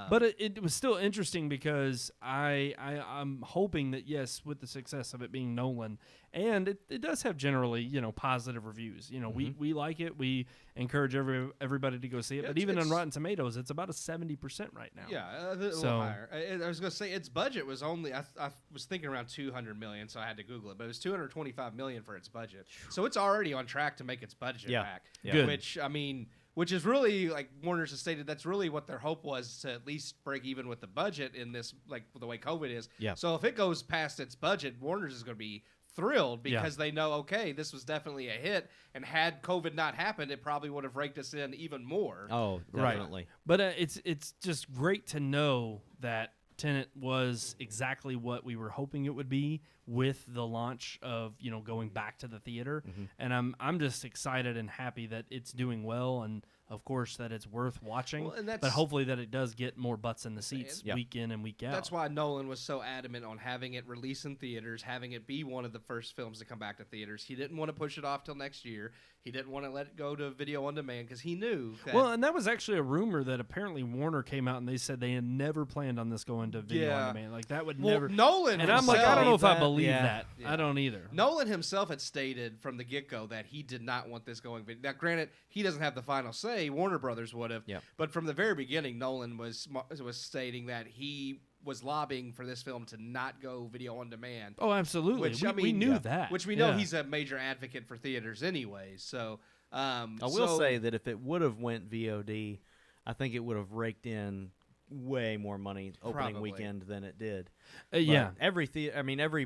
But it was still interesting because I'm hoping that, yes, with the success of it being Nolan, and it does have generally, positive reviews. We like it. We encourage everybody to go see it. Yeah, But even on Rotten Tomatoes, it's about a 70% right now. Yeah, a little So- higher. I was going to say its budget was only I was thinking around 200 million, so I had to Google it, but it was 225 million for its budget. So it's already on track to make its budget Yeah. back. Yeah. Good. Which is really, like Warner's has stated, that's really what their hope was, to at least break even with the budget in this, like the way COVID is. Yeah. So if it goes past its budget, Warner's is going to be thrilled because they know, okay, this was definitely a hit, and had COVID not happened, it probably would have raked us in even more. Oh, Right. definitely. But it's just great to know that Tenet was exactly what we were hoping it would be with the launch of going back to the theater, and I'm just excited and happy that it's doing well, and of course that it's worth watching. Well, and but that's- hopefully that it does get more butts in the seats Yeah. week in and week out. That's why Nolan was so adamant on having it release in theaters, having it be one of the first films to come back to theaters. He didn't want to push it off till next year. He didn't want to let it go to video on demand because he knew that. Well, and that was actually a rumor that apparently Warner came out and they said they had never planned on this going to video Yeah. on demand. Like that would Well, never. Nolan And I'm like, I don't know if I that. believe Yeah. that. Yeah. I don't either. Nolan himself had stated from the get-go that he did not want this going video. Now, granted, he doesn't have the final say. Warner Brothers would have. Yeah. But from the very beginning, Nolan was stating that he was lobbying for this film to not go video on demand. Oh, absolutely. Which, we, I mean, we knew yeah. that. Which we know Yeah. he's a major advocate for theaters anyway. So I will say that if it would have went VOD, I think it would have raked in way more money opening Probably. weekend than it did. Yeah. But every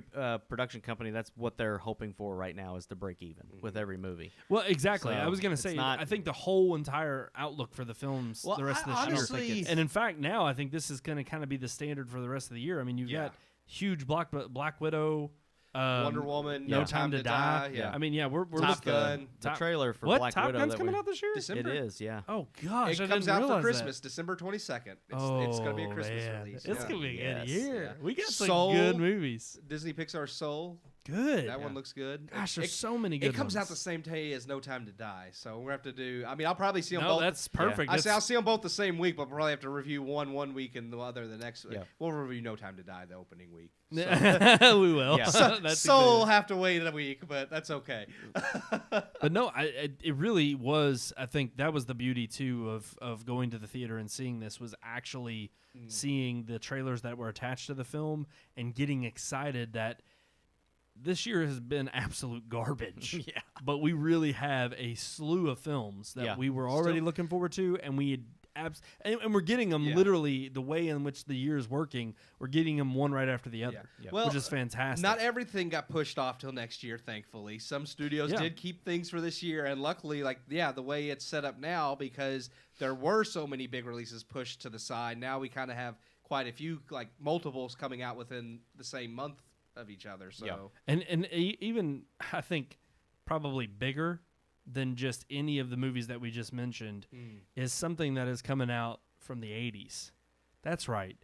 production company, that's what they're hoping for right now, is to break even with every movie. Well, exactly. So, I was going to it's say, not- I think the whole entire outlook for the films Well, the rest of I this year. honestly- And in fact, now I think this is going to kind of be the standard for the rest of the year. I mean, you've Yeah. got huge Black Widow. Wonder Woman, No Time to Die. Yeah. I mean, yeah, we're Top looking- Gun. The Top- trailer for What? Black Top Widow Gun's that coming we- out this year? December. It is, yeah. Oh gosh, It I comes didn't out for realize Christmas, that. December 22nd. Oh, It's going to be a Christmas man. release. It's yeah. gonna be a good Yes. year. Yeah. We got some Soul. good movies. Disney Pixar Soul. Good. That one looks good. Gosh, there's it, so many good It comes out ones. the same day as No Time to Die, so we're have to do. I mean, I'll probably see them No, both. that's perfect. I'll see them both the same week, but we'll probably have to review one week and the other the next week. Yeah. We'll review No Time to Die the opening week. So. we will. Yeah. That's Soul will good. have to wait a week, but that's okay. But no, it really was. I think that was the beauty too of going to the theater and seeing this was actually seeing the trailers that were attached to the film and getting excited that this year has been absolute garbage. Yeah. But we really have a slew of films that Yeah. we were already looking forward to, and we had and we're getting them Yeah. literally the way in which the year is working. We're getting them one right after the other, Yeah. Well, which is fantastic. Not everything got pushed off till next year, thankfully. Some studios Yeah. did keep things for this year, and luckily, the way it's set up now, because there were so many big releases pushed to the side, now we kind of have quite a few, multiples coming out within the same month of each other. So, Yeah. And even I think probably bigger than just any of the movies that we just mentioned is something that is coming out from the 80s. That's right.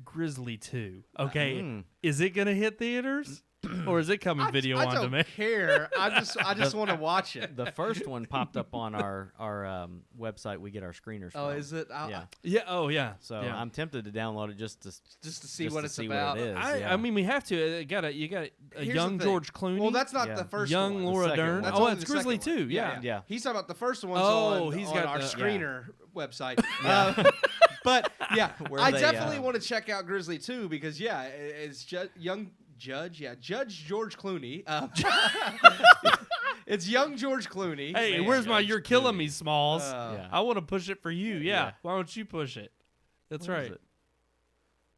Grizzly 2. Okay. Is it going to hit theaters or is it coming video I on don't demand? care. I just want to watch it. The first one popped up on our website. We get our screeners Oh, from. is it? Yeah. Yeah. Oh, yeah. So yeah. I'm tempted to download it just to see just what to it's see about. What it is. I mean, we have to. You got a Here's young the thing. George Clooney. Well, that's not Yeah. the first young one. Laura second Dern. one. That's Oh, only it's the Grizzly second one. 2. Yeah. Yeah. He's talking about the first one's Oh, on, he's on got our the- screener website. But yeah, Where I they, definitely want to check out Grizzly 2 because it's Judge George Clooney. It's young George Clooney. Hey, Man. where's my "You're Killing Me" Smalls? Yeah. I want to push it for you. Yeah. Yeah. Why don't you push it? That's Where is right. it?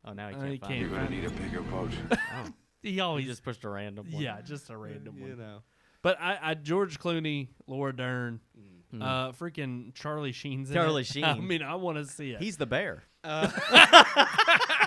Oh, now he Oh, can't he find can't. it. Find need a bigger boat. Oh, He he always just pushed a random one. yeah, just a random one. You know. But I George Clooney, Laura Dern, freaking Charlie Sheen's in Charlie it. Sheen. I mean, I want to see it. He's the bear.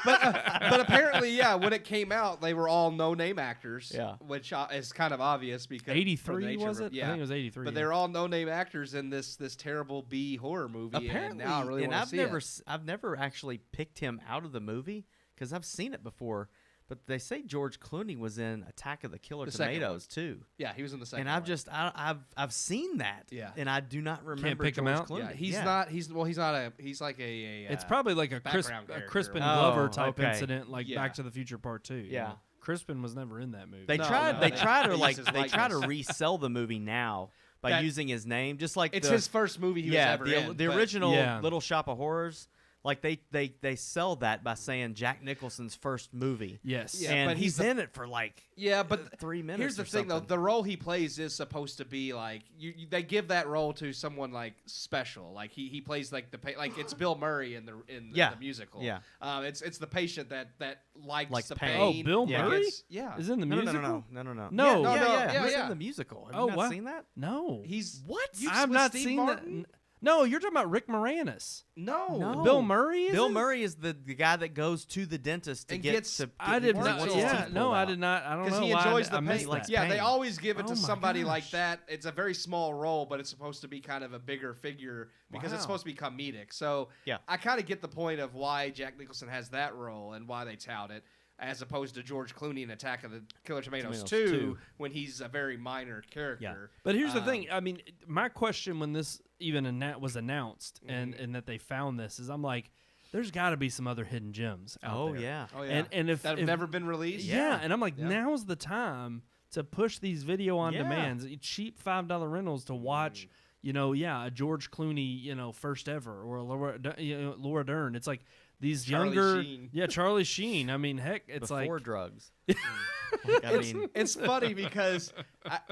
But apparently, yeah, when it came out, they were all no-name actors. Yeah. Which is kind of obvious because from the 83 nature was of it? Yeah. I think it was 83. But they were all no-name actors in this terrible B horror movie. Apparently, and now I really want to see I've never actually picked him out of the movie because I've seen it before. But they say George Clooney was in Attack of the Killer The second Tomatoes too, Yeah, he was in the second. and I've one. just I've seen that. Yeah. and I do not remember pick him George out? Clooney. Yeah, he's not. He's not a. He's like a. It's probably like a background character. Crispin Oh, Glover type okay. incident, like Yeah. Back to the Future Part 2. Yeah. Crispin was never in that movie. They No, tried. no, they they- try they to use like his they try to likeness. resell the movie now by That- using his name, just like It's the, his first movie he was ever the, in. the but- original Yeah. Little Shop of Horrors. Like they sell that by saying Jack Nicholson's first movie. Yes. Yeah, and but he's he's in it for like Yeah, but 3 minutes. here's the or thing, though: something. the role he plays is supposed to be like they give that role to someone like special. Like he plays like like it's Bill Murray in the Yeah. the musical. Yeah. It's the patient that likes the pain. pain. Oh, Bill Yeah, Murray? yeah. Is in the no, musical? No. No. Yeah, He's yeah. in the musical. Have Oh, you not wow. seen that? No. He's What? I've with not Steve seen Martin? that. No, you're talking about Rick Moranis. No. No. Bill Murray is Bill it? Murray is the guy that goes to the dentist to And get gets- to. I get- did he not. wants his Yeah, teeth no, pulled I out. did not. I don't Because know he why enjoys I the missed pain. that. Yeah, they pain. always give it Oh to my somebody like gosh. that. It's a very small role, but it's supposed to be kind of a bigger figure because Wow. it's supposed to be comedic. So Yeah. I kind of get the point of why Jack Nicholson has that role and why they tout it, as opposed to George Clooney in Attack of the Killer Tomatoes 2, when he's a very minor character. But here's the thing. I mean, my question when this even was announced Mm-hmm. and that they found this is I'm like, there's got to be some other hidden gems out Oh there. yeah. Oh yeah, And if that have if- never been released. Yeah, and I'm like, Yeah. now's the time to push these video on Yeah. demands, cheap $5 rentals to watch. A George Clooney, first ever, or a Laura Dern. It's like these Charlie younger, Sheen. Charlie Sheen. I mean, heck, it's Before like drugs. Like, I mean, It's funny because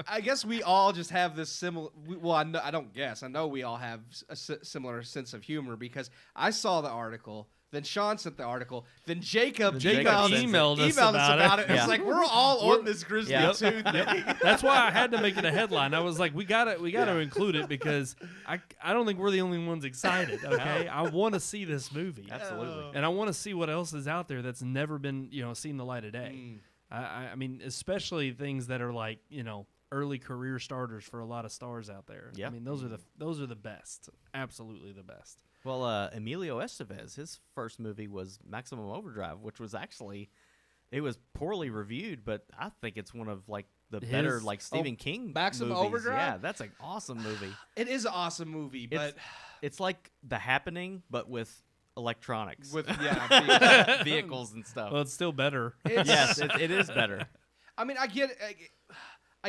I guess we all just have this similar. Well, I don't guess. I know we all have a similar sense of humor because I saw the article. Then Sean sent the article. Then Jacob emailed us about it. It's Yeah. like we're all on this Grizzly Yeah. 2 thing. That's why I had to make it a headline. I was like, we got to include it because I don't think we're the only ones excited. Okay, I want to see this movie, absolutely. and I want to see what else is out there that's never been seen the light of day. I mean, especially things that are like, early career starters for a lot of stars out there. Yep. I mean, those are the best. Absolutely the best. Well, Emilio Estevez, his first movie was Maximum Overdrive, which was actually, it was poorly reviewed, but I think it's one of like the better like Stephen King Maximum movies. Overdrive? Yeah, that's an awesome movie. It is an awesome movie, but It's like The Happening, but with electronics, with vehicles and stuff. Well, it's still better. Yes, it is better. I mean, I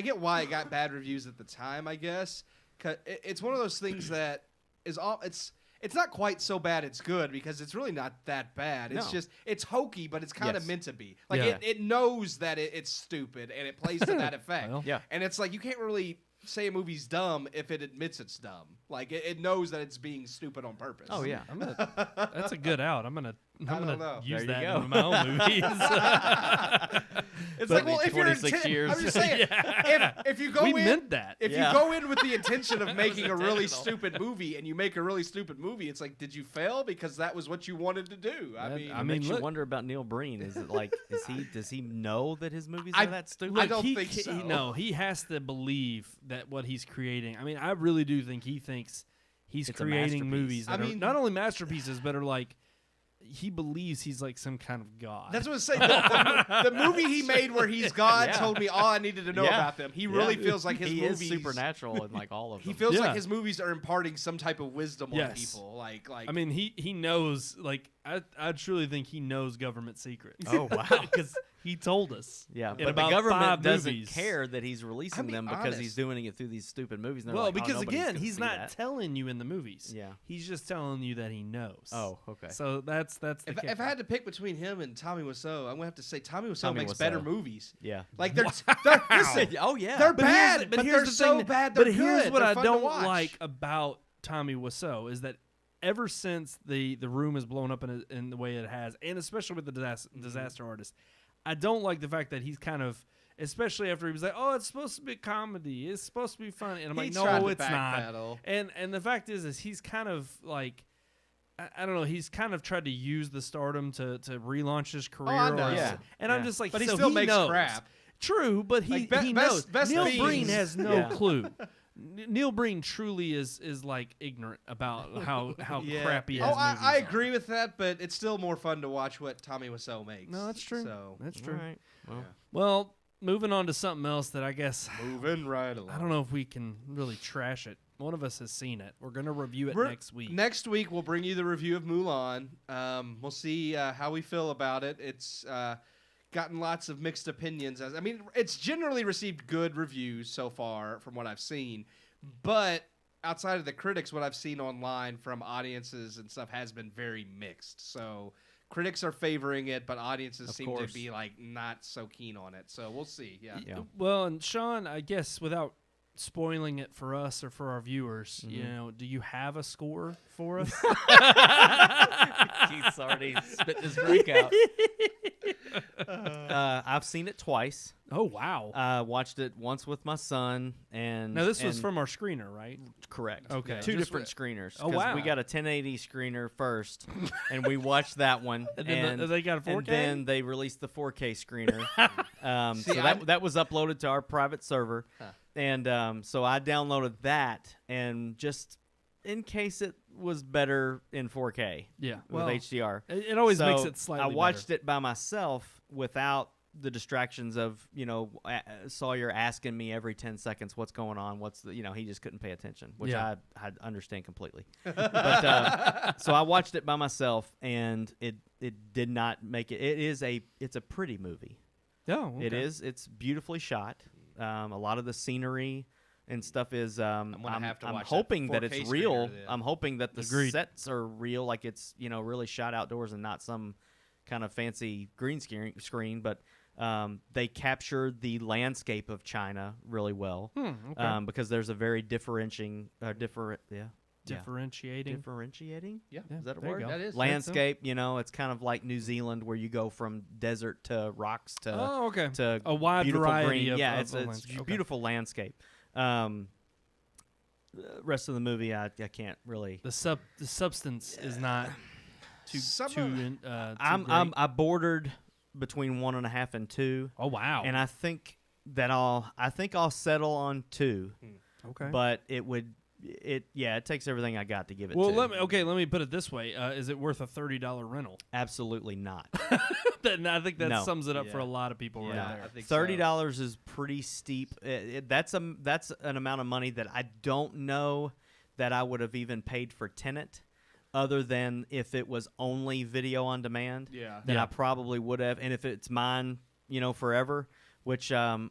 get why it got bad reviews at the time. I guess 'cause it's one of those things that is all it's not quite so bad it's good because it's really not that bad. It's No. just it's hokey, but it's kind of Yes. meant to be. Like Yeah. it knows that it's stupid and it plays to that effect. Well. Yeah. And it's like you can't really say a movie's dumb if it admits it's dumb. Like it knows that it's being stupid on purpose. Oh yeah. That's a good out. I'm gonna know. use There you that go. in my own movies. It's But like, well, if you're 26 years. I'm just saying, if you go we in, meant that. if Yeah. you go in with the intention of making a really intentional. stupid movie and you make a really stupid movie, it's like, did you fail because that was what you wanted to do? I That- mean, I It mean, makes you look- wonder about Neil Breen. Is it like, does he know that his movies I- are that stupid? I don't he, think so. No, he has to believe that what he's creating. I mean, I really do think he thinks he's It's a creating masterpiece. movies that I are mean- not only masterpieces, but are like he believes he's like some kind of god. that's what I was saying. The movie he made where he's God Yeah. told me all I needed to know Yeah. about them. He really Yeah. feels like his he movies is supernatural in like all of them. He feels Yeah. like his movies are imparting some type of wisdom on Yes. people. Like I mean, he knows. Like I truly think he knows government secrets. Oh, wow. because he told us. Yeah, in but the about government 5 doesn't movies. care that he's releasing be them because honest. he's doing it through these stupid movies. And they're Well, like, because nobody's again, gonna he's see not that. telling you in the movies. Yeah. he's just telling you that he knows. Oh, okay. So that's the if I kicker. had to pick between him and Tommy Wiseau, I'm gonna have to say Tommy Wiseau Tommy makes Wiseau. better movies. Yeah. Like they're listen, Oh yeah. they're But here's bad, the- but here's they're the so thing- bad. They're But here's good. what They're I fun to don't watch. like about Tommy Wiseau is that ever since the room has blown up in the way it has, and especially with the disaster artist, I don't like the fact that he's kind of, especially after he was like, "Oh, it's supposed to be a comedy. It's supposed to be funny," and I'm like, He tried "No, to it's not." backpedal. And the fact is he's kind of like. I don't know. He's kind of tried to use the stardom to relaunch his career. I know. or- Yeah. And I'm Yeah. just like, But he so still he makes knows. crap. True, but he Like, he Best- knows. Best Neil Fiends. Breen has no Yeah. clue. Neil Breen truly is like ignorant about how crappy his Oh, movies I are. agree with that, but it's still more fun to watch what Tommy Wiseau makes. No, that's true. So That's All true. right. Well, Well, moving on to something else that I guess moving right along. I don't know if we can really trash it. One of us has seen it. We're gonna review it We're- next week. Next week we'll bring you the review of Mulan. We'll see how we feel about it. It's gotten lots of mixed opinions. I mean, it's generally received good reviews so far from what I've seen, but outside of the critics, what I've seen online from audiences and stuff has been very mixed. So critics are favoring it, but audiences Of seem course. to be like not so keen on it. So we'll see. Yeah. Yeah. Well, and Sean, I guess without spoiling it for us or for our viewers, you know, do you have a score for us? Keith's already spitting his drink out. I've seen it twice. Oh wow! Watched it once with my son, and Now this was and- from our screener, right? correct. Okay. two Just different screeners. Oh, 'cause wow. We got a 1080 screener first, and we watched that one. And then they got a 4K? And then they released the 4K screener. See, so that was uploaded to our private server, and so I downloaded that, and just in case it was better in 4K. Yeah, with well, HDR. It always So makes it slightly. I watched it by myself without the distractions of, Sawyer asking me every 10 seconds what's going on, he just couldn't pay attention, which Yeah. I understand completely. But so I watched it by myself, and it did not make it. It's a pretty movie. Oh, okay. It is. It's beautifully shot. A lot of the scenery and stuff is. I'm gonna have to watch that hoping that 4K it's real. screener then. I'm hoping that the Agreed. sets are real, like it's really shot outdoors and not some kind of fancy green screen. But they captured the landscape of China really well, Okay. because there's a very differentiating. Differentiating. Yeah. Is that a there you word? go. That is. Landscape, it's kind of like New Zealand, where you go from desert to rocks to Oh, okay. to A wide beautiful variety green. of Yeah, of it's the a landscape. Okay. beautiful landscape. The rest of the movie, I can't really. The substance is not too Some too of- in, too I great. bordered between 1.5 and 2. Oh wow. And I think I'll settle on 2. Okay. But it takes everything I got to give it well, 2. let me put it this way: is it worth a $30 rental? Absolutely not. Then I think that No. sums it up for Yeah. a lot of people right I there. think so. $30 is pretty steep. That's an amount of money that I don't know that I would have even paid for Tenet, other than if it was only video on demand. Yeah. Then Yeah. I probably would have. And if it's mine, forever, which a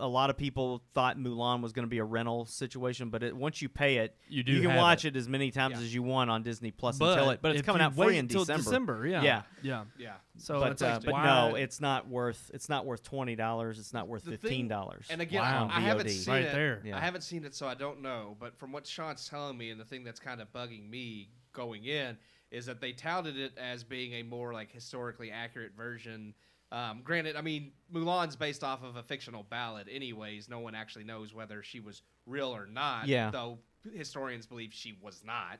lot of people thought Mulan was going to be a rental situation, but once you pay it, You do can have watch it. it as many times Yeah. as you want on Disney Plus But but it's if coming you out free wait in till December. Yeah. Yeah. Yeah. Yeah. So But it's like, but why- no, it's not worth $20. It's not worth The thing- $15. And again, Wow. I haven't VOD. seen Right it. there. Yeah. I haven't seen it, so I don't know. But from what Sean's telling me, and the thing that's kind of bugging me going in is that they touted it as being a more like historically accurate version. Granted, I mean, Mulan's based off of a fictional ballad anyways. No one actually knows whether she was real or not, Yeah. though historians believe she was not.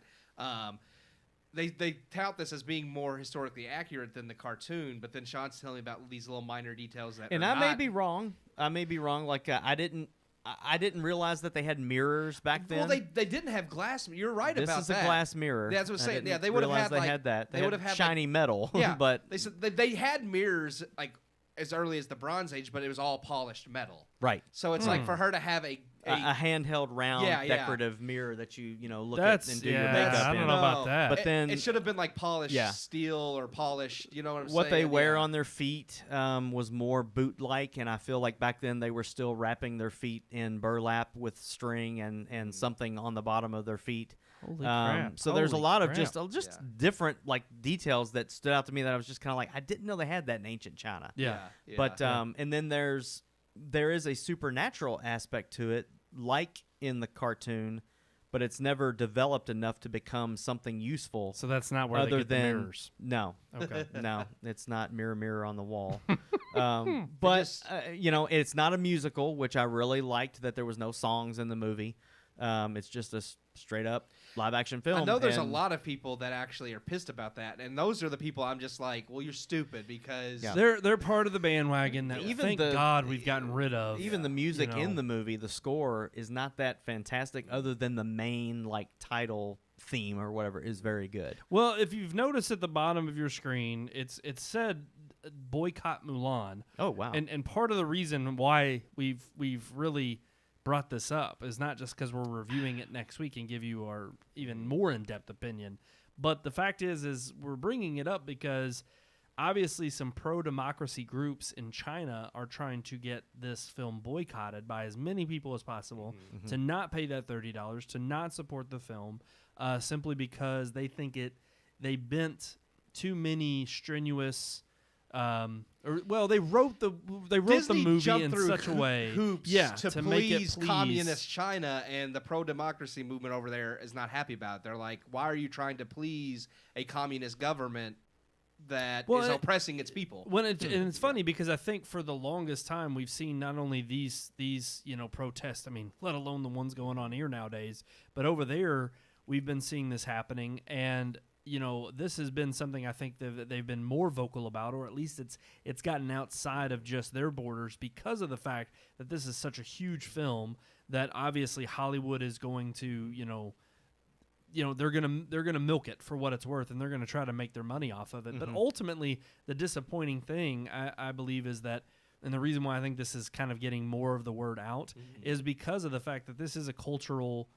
They tout this as being more historically accurate than the cartoon, but then Sean's telling me about these little minor details that And are I may not. be wrong. Like I didn't realize that they had mirrors back then. Well, they didn't have glass. You're right This about is that. a glass mirror. That's what I'm I saying. didn't Yeah, they would have realize had they like had that. They had would have had shiny metal. Yeah, but they said they had mirrors like as early as the Bronze Age, but it was all polished metal. right. So it's like for her to have a A handheld round Yeah, yeah. decorative mirror that you look That's at and do your yeah, makeup I don't in. know about No. that. But it, then- it should have been like polished Yeah. steel or polished. You know what I'm saying? What they wear Yeah. on their feet was more boot-like, and I feel like back then they were still wrapping their feet in burlap with string and something on the bottom of their feet. Holy crap. So there's a Holy lot of crap. just Yeah. different like details that stood out to me that I was just kind of like, I didn't know they had that in ancient China. Yeah. Yeah. But and then there is a supernatural aspect to it, like in the cartoon, but it's never developed enough to become something useful. So that's not where other they get than the mirrors. no, Okay. no, it's not mirror on the wall. But it's not a musical, which I really liked that there was no songs in the movie. It's just a straight up live action film. I know there's a and lot of people that actually are pissed about that, and those are the people I'm just like, well, you're stupid because Yeah. They're part of the bandwagon that Even thank the- God we've gotten rid of. Even the music you know. in the movie, the score is not that fantastic, other than the main like title theme or whatever is very good. Well, if you've noticed at the bottom of your screen, it said boycott Mulan. Oh wow! And part of the reason why we've really brought this up is not just because we're reviewing it next week and give you our even more in-depth opinion, but the fact is we're bringing it up because obviously some pro-democracy groups in China are trying to get this film boycotted by as many people as possible to not pay that $30, to not support the film, simply because they think they bent too many strenuous they wrote the Disney movie jumped in through such a way hoops to make it please communist China, and the pro-democracy movement over there is not happy about it. They're like, why are you trying to please a communist government that is oppressing its people? And it's funny because I think for the longest time we've seen not only these protests, I mean, let alone the ones going on here nowadays, but over there we've been seeing this happening, and this has been something I think that they've been more vocal about, or at least it's gotten outside of just their borders because of the fact that this is such a huge film that obviously Hollywood is going to, they're gonna milk it for what it's worth, and they're gonna try to make their money off of it. But ultimately, the disappointing thing I believe is that, and the reason why I think this is kind of getting more of the word out is because of the fact that this is a cultural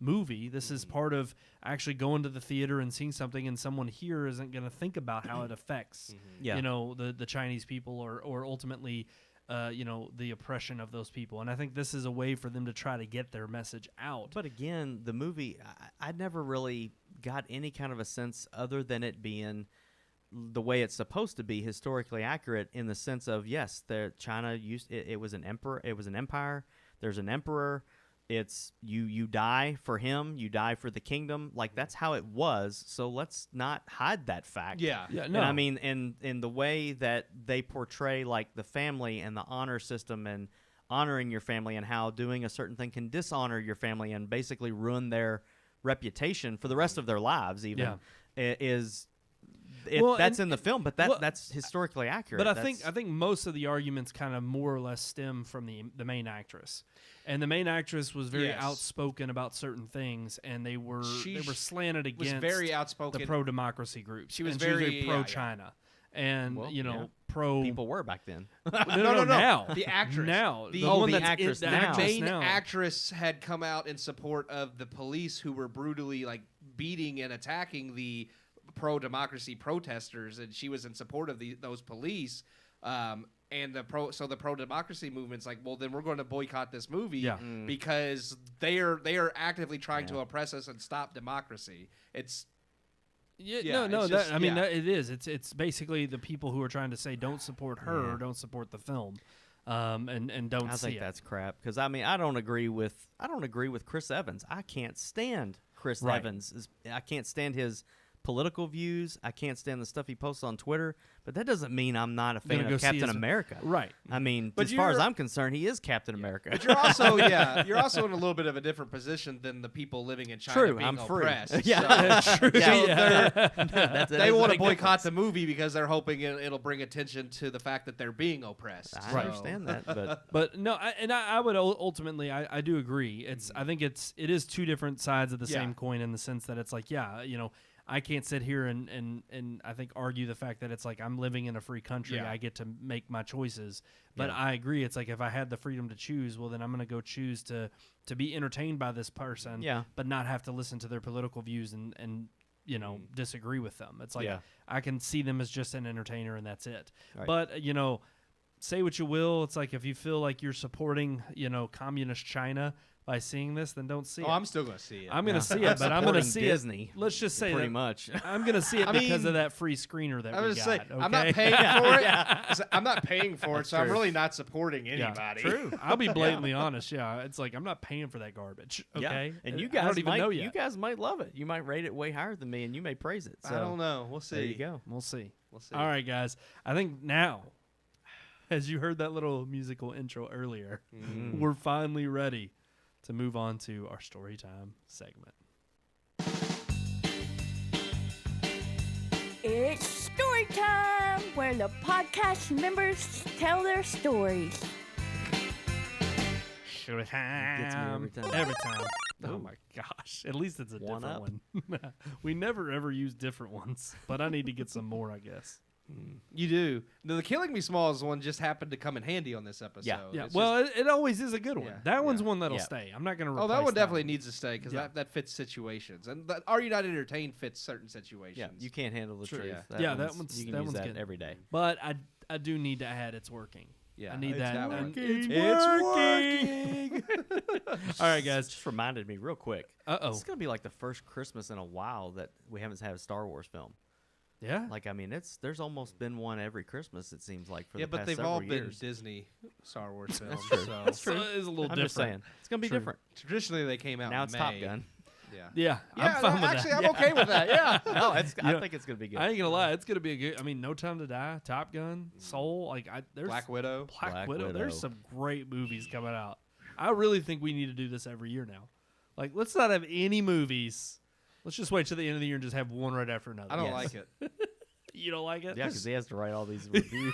movie. This is part of actually going to the theater and seeing something, and someone here isn't going to think about how it affects, Yeah. the Chinese people or ultimately, the oppression of those people. And I think this is a way for them to try to get their message out. But again, the movie, I never really got any kind of a sense other than it being the way it's supposed to be, historically accurate, in the sense of, yes, China used it was an emperor, it was an empire. There's an emperor. It's you die for him, you die for the kingdom. Like, that's how it was. So let's not hide that fact. Yeah. Yeah, And no. I mean, in the way that they portray like the family and the honor system and honoring your family, and how doing a certain thing can dishonor your family and basically ruin their reputation for the rest of their lives, even Yeah. is that's in the film, but well, that's historically accurate. But I think most of the arguments kind of more or less stem from the main actress, and the main actress was very Yes. outspoken about certain things, and they were slanted was against very outspoken. the pro-democracy groups. She was and very- very yeah, pro-China, and Well, pro. people were back then. No. Now The actress. Now The- one the that's actress the now. actress main now. actress had come out in support of the police who were brutally beating and attacking the pro-democracy protesters, and she was in support of those police. And the pro-democracy movement's like, well, then we're going to boycott this movie Yeah. because they are actively trying to oppress us and stop democracy. It's Yeah, it's just- it is. It's basically the people who are trying to say don't support her, Yeah. or don't support the film, and don't I see think it. that's crap because I don't agree with Chris Evans. I can't stand Chris Right. Evans. I can't stand his political views. I can't stand the stuff he posts on Twitter. But that doesn't mean I'm not a fan Gonna go of see Captain his- America. Right. I mean, But as far as you're- I'm concerned, he is Captain America. But you're also you're also in a little bit of a different position than the people living in China True, being I'm free. oppressed. Yeah. So, True. so That they is a want to big boycott difference. the movie because they're hoping it'll bring attention to the fact that they're being oppressed. I So- understand that, but But no, I would ultimately I do agree. I think it is two different sides of the Yeah. same coin in the sense that it's like, I can't sit here and I think argue the fact that it's like I'm living in a free country. Yeah. I get to make my choices. But I agree. It's like if I had the freedom to choose, well, then I'm going to go choose to be entertained by this person, Yeah. but not have to listen to their political views and disagree with them. It's like Yeah. I can see them as just an entertainer and that's it. Right. But, say what you will. It's like if you feel like you're supporting, communist China by seeing this, then don't see it. Oh, I'm still going to see it. I'm going to see it, but I'm going to see Disney. it. Let's just say pretty that much. I'm going to see it I because mean, of that free screener that I we was got. say Okay? I'm not paying for it. I'm not paying for it, so I'm true. really not supporting Yeah, anybody. true. I'll be blatantly honest. Yeah, it's like I'm not paying for that garbage. Yeah. Okay, And you I guys don't even might know yet. you guys might love it. You might rate it way higher than me, and you may praise it. So I don't know. We'll see. there you go. We'll see. We'll see. All right, guys. I think now, as you heard that little musical intro earlier, we're finally ready to move on to our story time segment. It's story time, where the podcast members tell their stories. Story time. Gets me every time. Every time. Oh Ooh. my gosh. At least it's a One different up. one. We never ever use different ones, but I need to get some more, I guess. You do. The Killing Me Smalls one just happened to come in handy on this episode. Yeah. It's Well, it always is a good one. Yeah, That one's yeah. one that'll Yeah. stay. I'm not going to just, replace that one that definitely needs to stay because Yeah. that fits situations. And that Are You Not Entertained fits certain situations. Yeah, you can't handle the True. truth. Yeah. That one's- you can that use one's that good. every day. But I do need to add it's working. Yeah, I need it's that. that one. It's working. All right, guys. Just reminded me real quick. Uh-oh. It's gonna be like the first Christmas in a while that we haven't had a Star Wars film. Yeah. Like, I mean, there's almost been one every Christmas. It seems like for Yeah, the but past they've several all been years. Disney Star Wars films. true. So That's true. So it's a little I'm different. just saying, it's gonna be True. different. Traditionally, they came out. Now in it's May. Top Gun. Yeah. Yeah. Yeah, I'm fine with actually, that. I'm okay with that. Yeah. No, I Yeah. think it's gonna be good. I ain't gonna lie, it's gonna be a good. I mean, No Time to Die, Top Gun, Soul. Like, there's Black Widow. Black Widow. Widow. There's some great movies coming out. I really think we need to do this every year now. Like, let's not have any movies. Let's just wait till the end of the year and just have one right after another. I don't Yes. like it. You don't like it? Yeah, because he has to write all these reviews.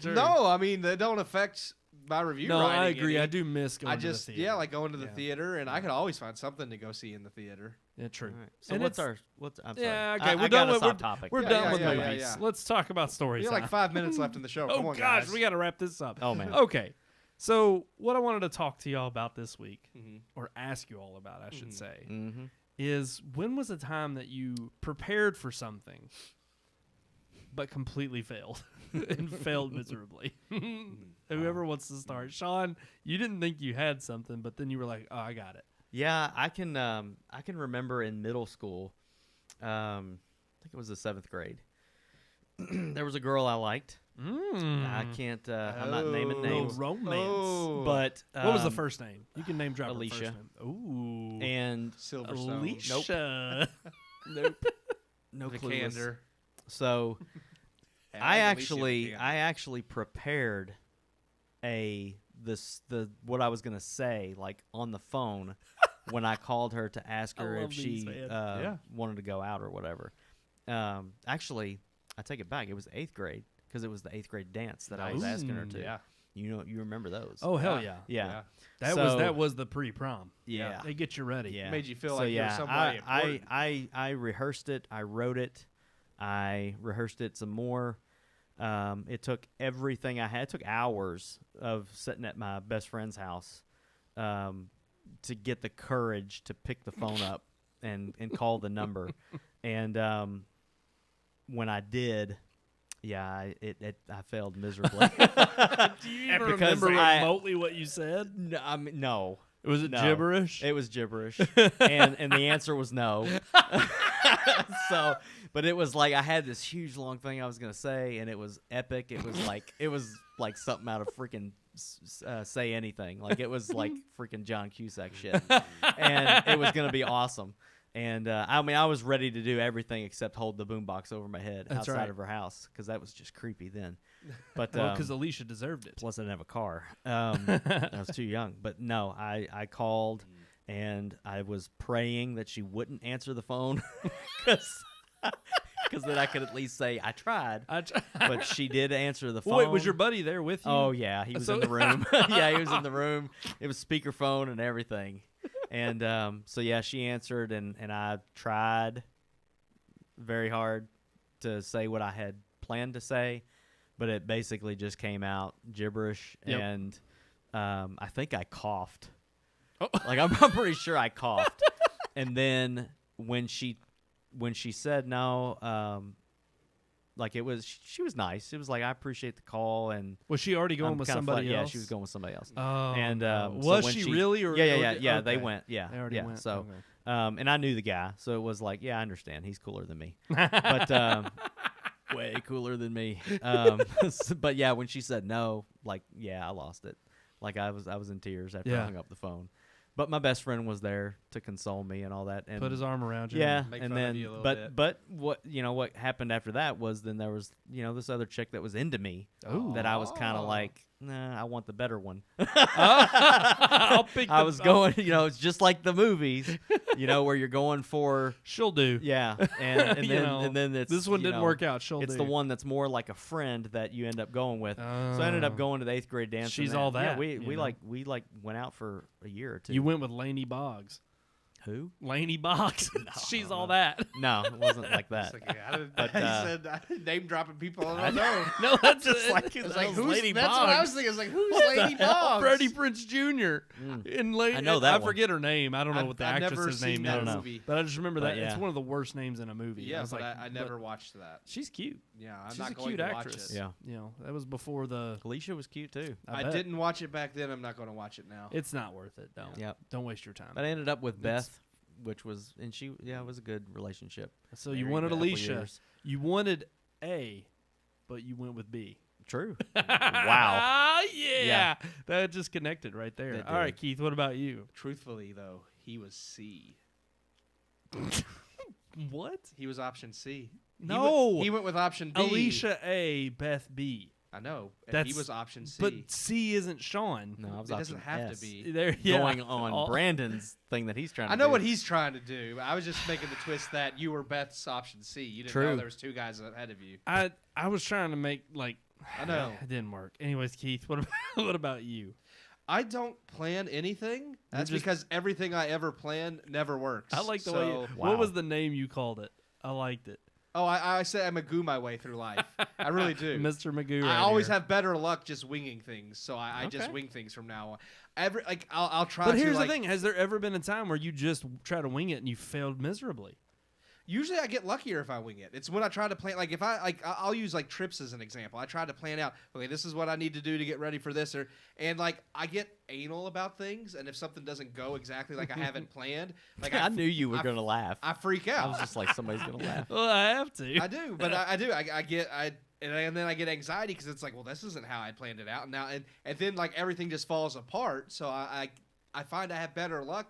True. No, I mean they don't affect my review. No, I writing agree. any. I do miss going I to just the theater. like going to the Yeah. theater, and I could always find something to go see in the theater. Yeah, true. All right. So And what's it's- I'm sorry. Yeah, okay. I We're done gotta with stop topic. We're Yeah, done yeah, with yeah, movies. yeah. Let's talk about stories. We have like 5 minutes left in the show. Oh Come on, gosh, guys. we got to wrap this up. Oh, man. Okay, so what I wanted to talk to y'all about this week, Mhm. or ask you all about, I should Mhm. say, Mm-hmm. is when was a time that you prepared for something, but completely failed and failed miserably? Whoever wants to start, Sean. You didn't think you had something, but then you were like, "Oh, I got it." Yeah, I can remember in middle school, I think it was the 7th grade. There was a girl I liked. I can't. I'm not naming Oh. Little names, romance. Oh. but What was the first name? You can name drop her Alicia. first name. Ooh, And Silverstone. Alicia. nope, no The clueless. candor. So Hey, I like Alicia the Candor. actually prepared what I was gonna say like on the phone when I called her to ask I her love if these, she man. Yeah. wanted to go out or whatever. Actually, I take it back. It was 8th grade because it was the 8th grade dance that I was asking her to. Yeah. You remember those? Oh hell yeah. yeah. That was the pre-prom. Yeah. They get you ready. Yeah. Made you feel So, like you were yeah, somebody important. I rehearsed it. I wrote it. I rehearsed it some more. It took everything I had. It took hours of sitting at my best friend's house to get the courage to pick the phone up and call the number. And when I did, I failed miserably. Do you even Because remember I- remotely what you said? No. Was it No. gibberish? It was gibberish, and the answer was no. So, but it was like I had this huge long thing I was gonna say, and it was epic. It was like something out of freaking Say Anything. Like it was like freaking John Cusack shit, and it was gonna be awesome. And I was ready to do everything except hold the boombox over my head That's outside right. of her house because that was just creepy then. But Because Alicia deserved it. plus I didn't have a car. I was too young. But no, I called and I was praying that she wouldn't answer the phone because then I could at least say I tried. But she did answer the phone. Wait, was your buddy there with you? Oh yeah, he was So- in the room. Yeah, he was in the room. It was speakerphone and everything. And so yeah, she answered and I tried very hard to say what I had planned to say, but it basically just came out gibberish. Yep. And I think I coughed. Oh. Like I'm pretty sure I coughed. And then when she said no, like she was nice. It was like I appreciate the call and Was she already going I'm with kinda somebody flat- else? Yeah, she was going with somebody else. Oh, And no. so Was when she really? Or Yeah. okay. They went. Yeah, They already yeah. went. So, Okay. and I knew the guy, so it was like, yeah, I understand. He's cooler than me, but way cooler than me. But yeah, when she said no, like, yeah, I lost it. Like I was in tears after Yeah. I hung up the phone. But my best friend was there to console me and all that. And Put his arm around you. yeah, Make and fun of then you a little but bit. what happened after that was then there was this other chick that was into me Ooh. that I was kind of like, nah, I want the better one. I'll pick. I was going, it's just like the movies, where you're going for She'll do. yeah, and You then know, and then it's This one didn't work out. She'll It's do. the one that's more like a friend that you end up going with. So I ended up going to the 8th grade dance. She's and all Yeah, that, we you know? we went out for a year or two. You went with Lainey Boggs. Who? Lainey Boggs. She's all that. No, it wasn't like that. It's like, I didn't, But, he said name dropping people. I don't know. No, that's Just like It's like who's Lady That's what I was Boggs. thinking. It's like who's Lady Boggs? Freddie Prinze Jr. In I know that I one. forget her name. I don't know I've- what the I've never actress's seen name that is. movie. But I just remember But that it's yeah. one of the worst names in a movie. Yeah, I was but like, I never watched that. She's cute. Yeah, I'm She's not a going cute to actress. watch it. Yeah. You know, that was before the. Alicia was cute too. I bet. didn't watch it back then. I'm not going to watch it now. It's not worth it. Don't. Yep. Don't waste your time. But I ended up with That's- Beth, which was it was a good relationship. So you Married wanted a couple Alicia. years. You wanted A, but you went with B. True. Wow. Ah, yeah. Yeah. That just connected right there. It All right, did. Keith, what about you? Truthfully, though, he was C. What? He was option C. No. He went with option B. Alicia A, Beth B. I know. And That's- he was option C. But C isn't Sean. No, I was it doesn't option have S. to be. There, yeah. Going on All- Brandon's thing that he's trying to I know do. what he's trying to do. I was just making the twist that you were Beth's option C. You didn't know True. there was two guys ahead of you. I was trying to make like. I know. It didn't work. Anyways, Keith, what about, what about you? I don't plan anything. That's just- because everything I ever plan never works. I like the so, way. You, Wow. What was the name you called it? I liked it. Oh, I say I Magoo my way through life. I really do. Mr. Magoo. I right always here. have better luck just winging things, so I just Okay. wing things from now on. I'll try. But to, here's like, the thing: has there ever been a time where you just try to wing it and you failed miserably? Usually, I get luckier if I wing it. It's when I try to plan. Like if I'll use like trips as an example. I try to plan out. Okay, this is what I need to do to get ready for this, and like I get anal about things, and if something doesn't go exactly like I haven't planned, like I knew you were I- going to laugh. I freak I out. was just like, somebody's going to laugh. Well, I have to. I do, but I do. And then I get anxiety because it's like, well, this isn't how I planned it out. And now and then like everything just falls apart. So I find I have better luck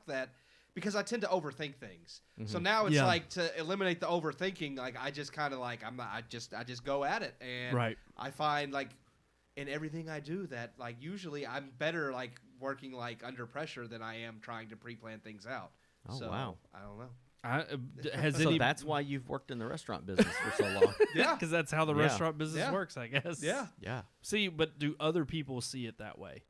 because I tend to overthink things. So now it's Yeah. like to eliminate the overthinking. Like I just kind of like I just go at it, and Right. I find like in everything I do that like usually I'm better like working like under pressure than I am trying to pre-plan things out. Oh, So, wow. I don't know. Has So any? that's why you've worked in the restaurant business for so long. Yeah. because that's how the Yeah. restaurant business Yeah. works, I guess. Yeah. Yeah. See, but do other people see it that way?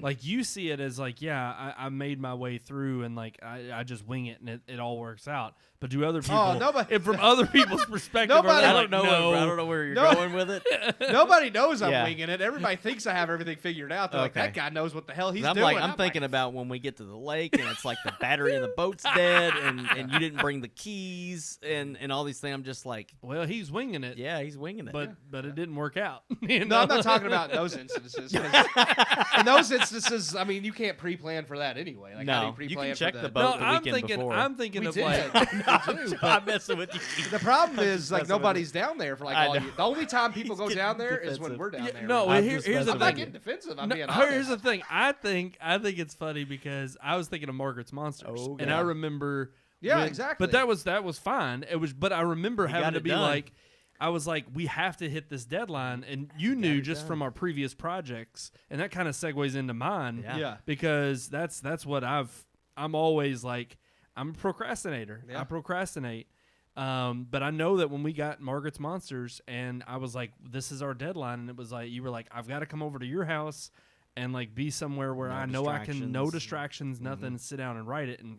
Like you see it as like, yeah, I made my way through and like I just wing it and it all works out. But do other people? nobody- From other people's perspective, Nobody- are they I like, don't know. no. I don't know where you're No. going with it. Nobody knows I'm Yeah. winging it. Everybody thinks I have everything figured out. They're like, Okay. that guy knows what the hell he's I'm doing. like, I'm thinking about when we get to the lake and it's like the battery in the boat's dead and you didn't bring the keys and all these things. I'm just like, Well, he's winging it. yeah, he's winging it. But it didn't work out. You No, I'm know? not talking about those instances. 'Cause in those instances, I mean, you can't pre-plan for that anyway. Like, how do No, you you pre-plan can for check the the No, boat the I'm weekend thinking. before. I'm thinking We of did. like. I'm messing with you. The problem is, like, messing with nobody's down there for like I all know. year. The only time people He's go getting down there is when defensive. we're down Yeah, there. no, I'm here's just the I'm messing not thing. getting defensive. I'm No, being here's honest. the thing. I think it's funny because I was thinking of Margaret's Monsters, Oh, and yeah. I remember. Yeah, exactly. But that was fine. It was, but I remember You having got to it be done. like, I was like, we have to hit this deadline, and you knew it just done. from our previous projects, and that kind of segues into mine, Yeah. Yeah. because that's what I'm always like. I'm a procrastinator. Yeah. I procrastinate. But I know that when we got Margaret's Monsters and I was like, this is our deadline. And it was like, you were like, I've got to come over to your house and like be somewhere where No I know I can, no distractions. distractions, nothing, sit down and write it and,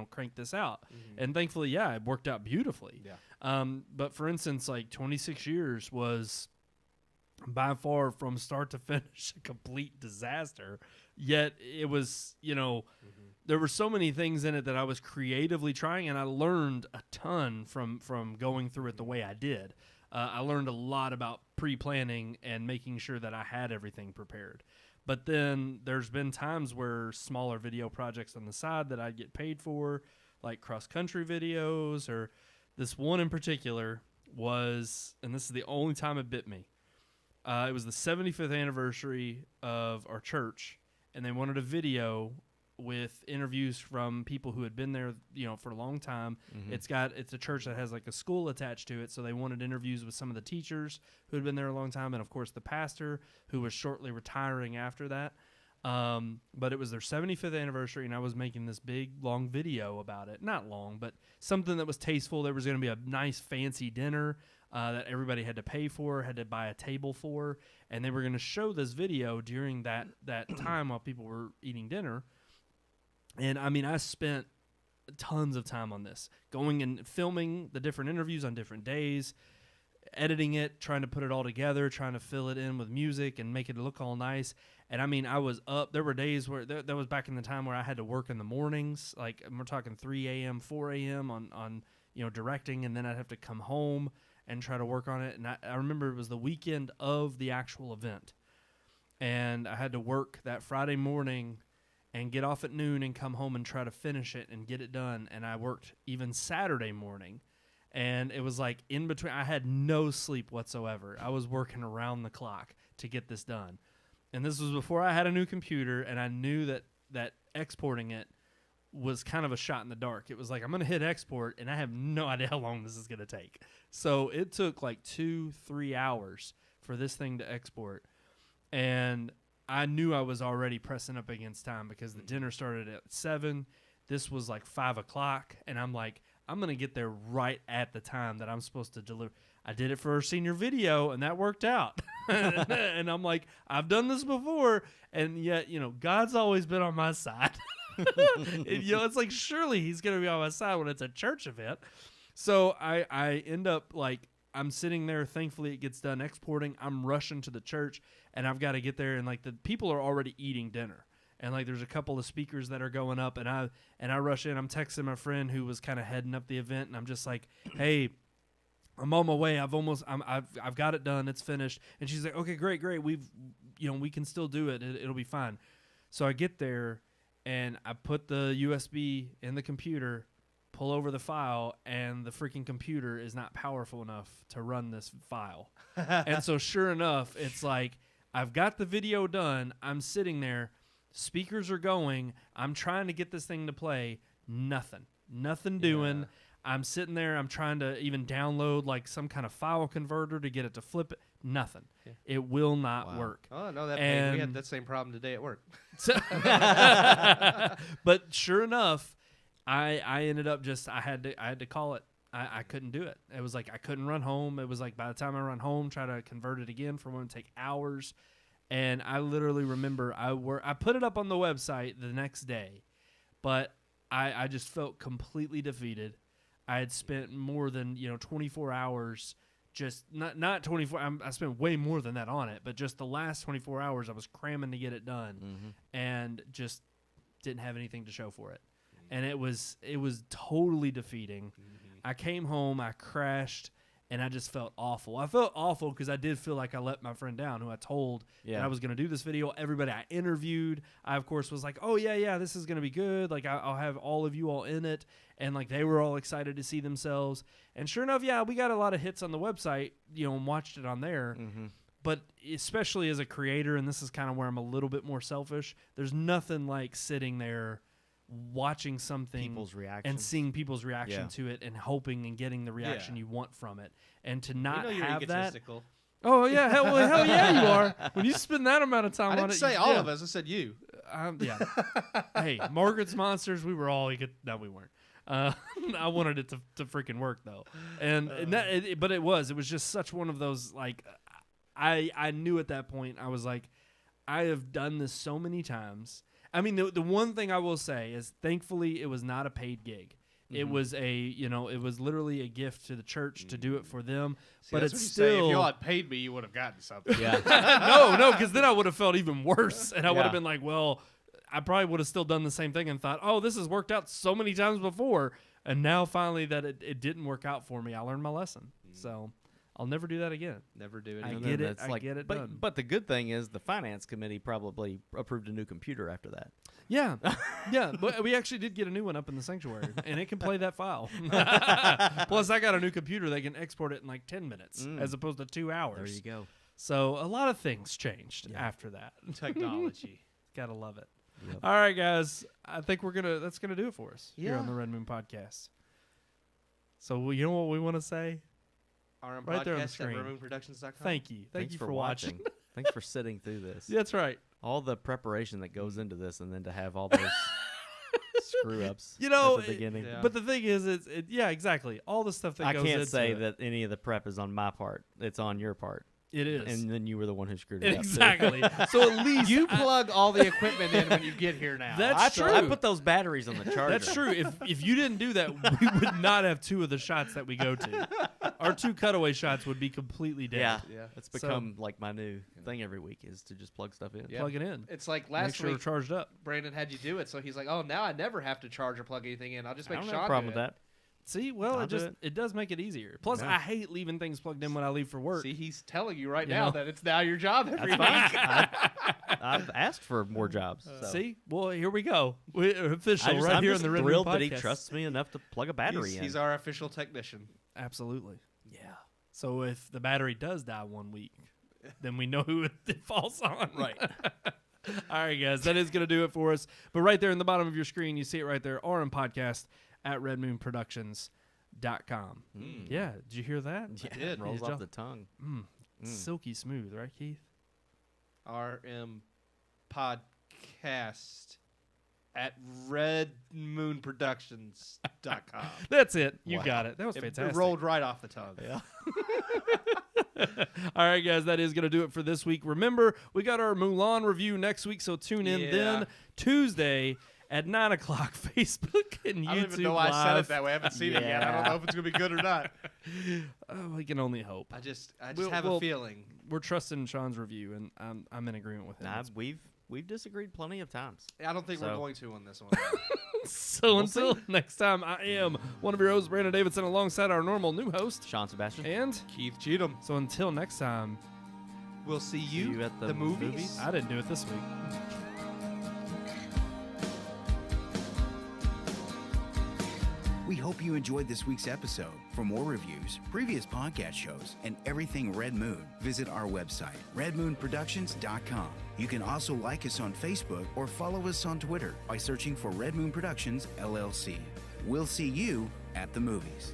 crank this out. Mm-hmm. And thankfully, yeah, it worked out beautifully. Yeah. But for instance, like 26 years was by far from start to finish a complete disaster. Yet it was, there were so many things in it that I was creatively trying, and I learned a ton from going through it the way I did. I learned a lot about pre-planning and making sure that I had everything prepared. But then there's been times where smaller video projects on the side that I get paid for, like cross-country videos, or this one in particular was, and this is the only time it bit me. It was the 75th anniversary of our church, and they wanted a video with interviews from people who had been there, for a long time. It's a church that has like a school attached to it, so they wanted interviews with some of the teachers who had been there a long time, and of course the pastor who was shortly retiring after that. But it was their 75th anniversary, and I was making this big long video about it. Not long, but something that was tasteful. There was going to be a nice fancy dinner that everybody had to pay for, had to buy a table for, and they were going to show this video during that time while people were eating dinner. And I mean, I spent tons of time on this, going and filming the different interviews on different days, editing it, trying to put it all together, trying to fill it in with music and make it look all nice. And I mean, I was up. There were days where that was back in the time where I had to work in the mornings. Like we're talking 3 a.m., 4 a.m. on directing, and then I'd have to come home and try to work on it. And I remember it was the weekend of the actual event, and I had to work that Friday morning and get off at noon and come home and try to finish it and get it done. And I worked even Saturday morning, and it was like in between. I had no sleep whatsoever. I was working around the clock to get this done. And this was before I had a new computer, and I knew that exporting it was kind of a shot in the dark. It was like, I'm going to hit export, and I have no idea how long this is going to take. So it took like 2-3 hours for this thing to export. And I knew I was already pressing up against time because the dinner started at 7. This was like 5 o'clock, and I'm like, I'm going to get there right at the time that I'm supposed to deliver. I did it for our senior video, and that worked out. And I'm like, I've done this before, and yet, God's always been on my side. It's like, surely he's going to be on my side when it's a church event. So I end up like, I'm sitting there. Thankfully, it gets done exporting. I'm rushing to the church, and I've got to get there. And like the people are already eating dinner, and like there's a couple of speakers that are going up, and I rush in. I'm texting my friend who was kind of heading up the event, and I'm just like, "Hey, I'm on my way. I've got it done. It's finished." And she's like, "Okay, great. We can still do it. It'll be fine." So I get there, and I put the USB in the computer, pull over the file, and the freaking computer is not powerful enough to run this file. And so sure enough, it's like, I've got the video done. I'm sitting there. Speakers are going. I'm trying to get this thing to play. Nothing doing. I'm sitting there. I'm trying to even download like some kind of file converter to get it to flip it. Nothing. Yeah. It will not work. Oh, no, we And- had that same problem today at work. So but sure enough, I ended up I had to call it. I couldn't do it. It was like I couldn't run home. It was like by the time I run home, try to convert it again for one to take hours. And I literally remember I put it up on the website the next day, but I just felt completely defeated. I had spent more than 24 hours, just not 24. I spent way more than that on it, but just the last 24 hours I was cramming to get it done, and just didn't have anything to show for it. And it was totally defeating. I came home, I crashed, and I just felt awful. I felt awful because I did feel like I let my friend down, who I told that I was going to do this video. Everybody I interviewed, I of course was like, "Oh yeah, this is going to be good. Like I'll have all of you all in it," and like they were all excited to see themselves. And sure enough, we got a lot of hits on the website, and watched it on there. But especially as a creator, and this is kind of where I'm a little bit more selfish. There's nothing like sitting there watching something and seeing people's reaction to it and hoping and getting the reaction you want from it, and to not have that. Oh yeah, hell yeah, you are. When you spend that amount of time I on didn't it, say all of us. I said you. Yeah. Hey, Margaret's Monsters. We were all. No, we weren't. I wanted it to freaking work though, but it was just such one of those like. I knew at that point I was like, I have done this so many times. I mean, the one thing I will say is, thankfully, it was not a paid gig. It was it was literally a gift to the church to do it for them. But it's still, if y'all had paid me, you would have gotten something. Yeah. no, because then I would have felt even worse, and I would have been like, well, I probably would have still done the same thing and thought, oh, this has worked out so many times before, and now finally that it didn't work out for me, I learned my lesson. So I'll never do that again. Never do it. I again. get it. I get it done. But the good thing is the finance committee probably approved a new computer after that. Yeah. But we actually did get a new one up in the sanctuary, and it can play that file. Plus, I got a new computer that can export it in like 10 minutes as opposed to 2 hours. There you go. So a lot of things changed after that. Technology. Gotta love it. Yep. All right, guys. I think that's gonna do it for us here on the Red Moon Podcast. So you know what we want to say? RMPodcast Right there on the at screen. RMProductions.com. Thank you. Thank Thanks you for watching. Thanks for sitting through this. That's right. All the preparation that goes into this, and then to have all those screw ups You know, at the beginning. Yeah. But the thing is, exactly. All the stuff that I goes can't into say it. that any of the prep is on my part. It's on your part. It is. And then you were the one who screwed it Exactly. So at least You plug all the equipment in when you get here now. That's true. I put those batteries on the charger. That's true. If you didn't do that, we would not have 2 of the shots that we go to. Our 2 cutaway shots would be completely dead. Yeah. It's become like my new thing every week is to just plug stuff in. Yeah. Plug it in. It's like Make last sure we're week, charged up. Brandon had you do it, so he's like, "Oh, now I never have to charge or plug anything in. I'll just I make don't Sean have a problem do with it." that. See, well, I'll do it does make it easier. Plus, Yeah. I hate leaving things plugged in when I leave for work. See, he's telling you right You now know? that it's now your job every That's week. fine. I've asked for more jobs. So. See, well, here we go. We're official I'm right here just on the Red Moon thrilled that he Podcast. trusts me enough to plug a battery in. He's our official technician. Absolutely. Yeah. So if the battery does die one week, then we know who it falls on. Right. All right, guys, that is going to do it for us. But right there in the bottom of your screen, you see it right there, RMPodcast at RedMoonProductions.com. Yeah, did you hear that? I did. Rolls Yeah. off the tongue. Silky smooth, right, Keith? RM Podcast at RedMoonProductions.com. That's it. You Wow. got it. That was It fantastic. rolled right off the tongue. Yeah. All right, guys, that is going to do it for this week. Remember, we got our Mulan review next week, so tune in Yeah. then Tuesday at 9 o'clock, Facebook and YouTube I don't even know why I said Live. it that way. I haven't seen it yet. I don't know if it's going to be good or not. Oh, we can only hope. I just We'll- have we'll- a feeling. We're trusting Sean's review, and I'm in agreement with him. Nah, we've disagreed plenty of times. I don't think we're So- going to on this one. So until next time, I am one of your hosts, Brandon Davidson, alongside our normal new host, Sean Sebastian. and Keith Cheatham. so until next time, We'll see you, you at the movies. movies? I didn't do it this week. We hope you enjoyed this week's episode. For more reviews, previous podcast shows, and everything Red Moon, visit our website, redmoonproductions.com. You can also like us on Facebook or follow us on Twitter by searching for Red Moon Productions, LLC. We'll see you at the movies.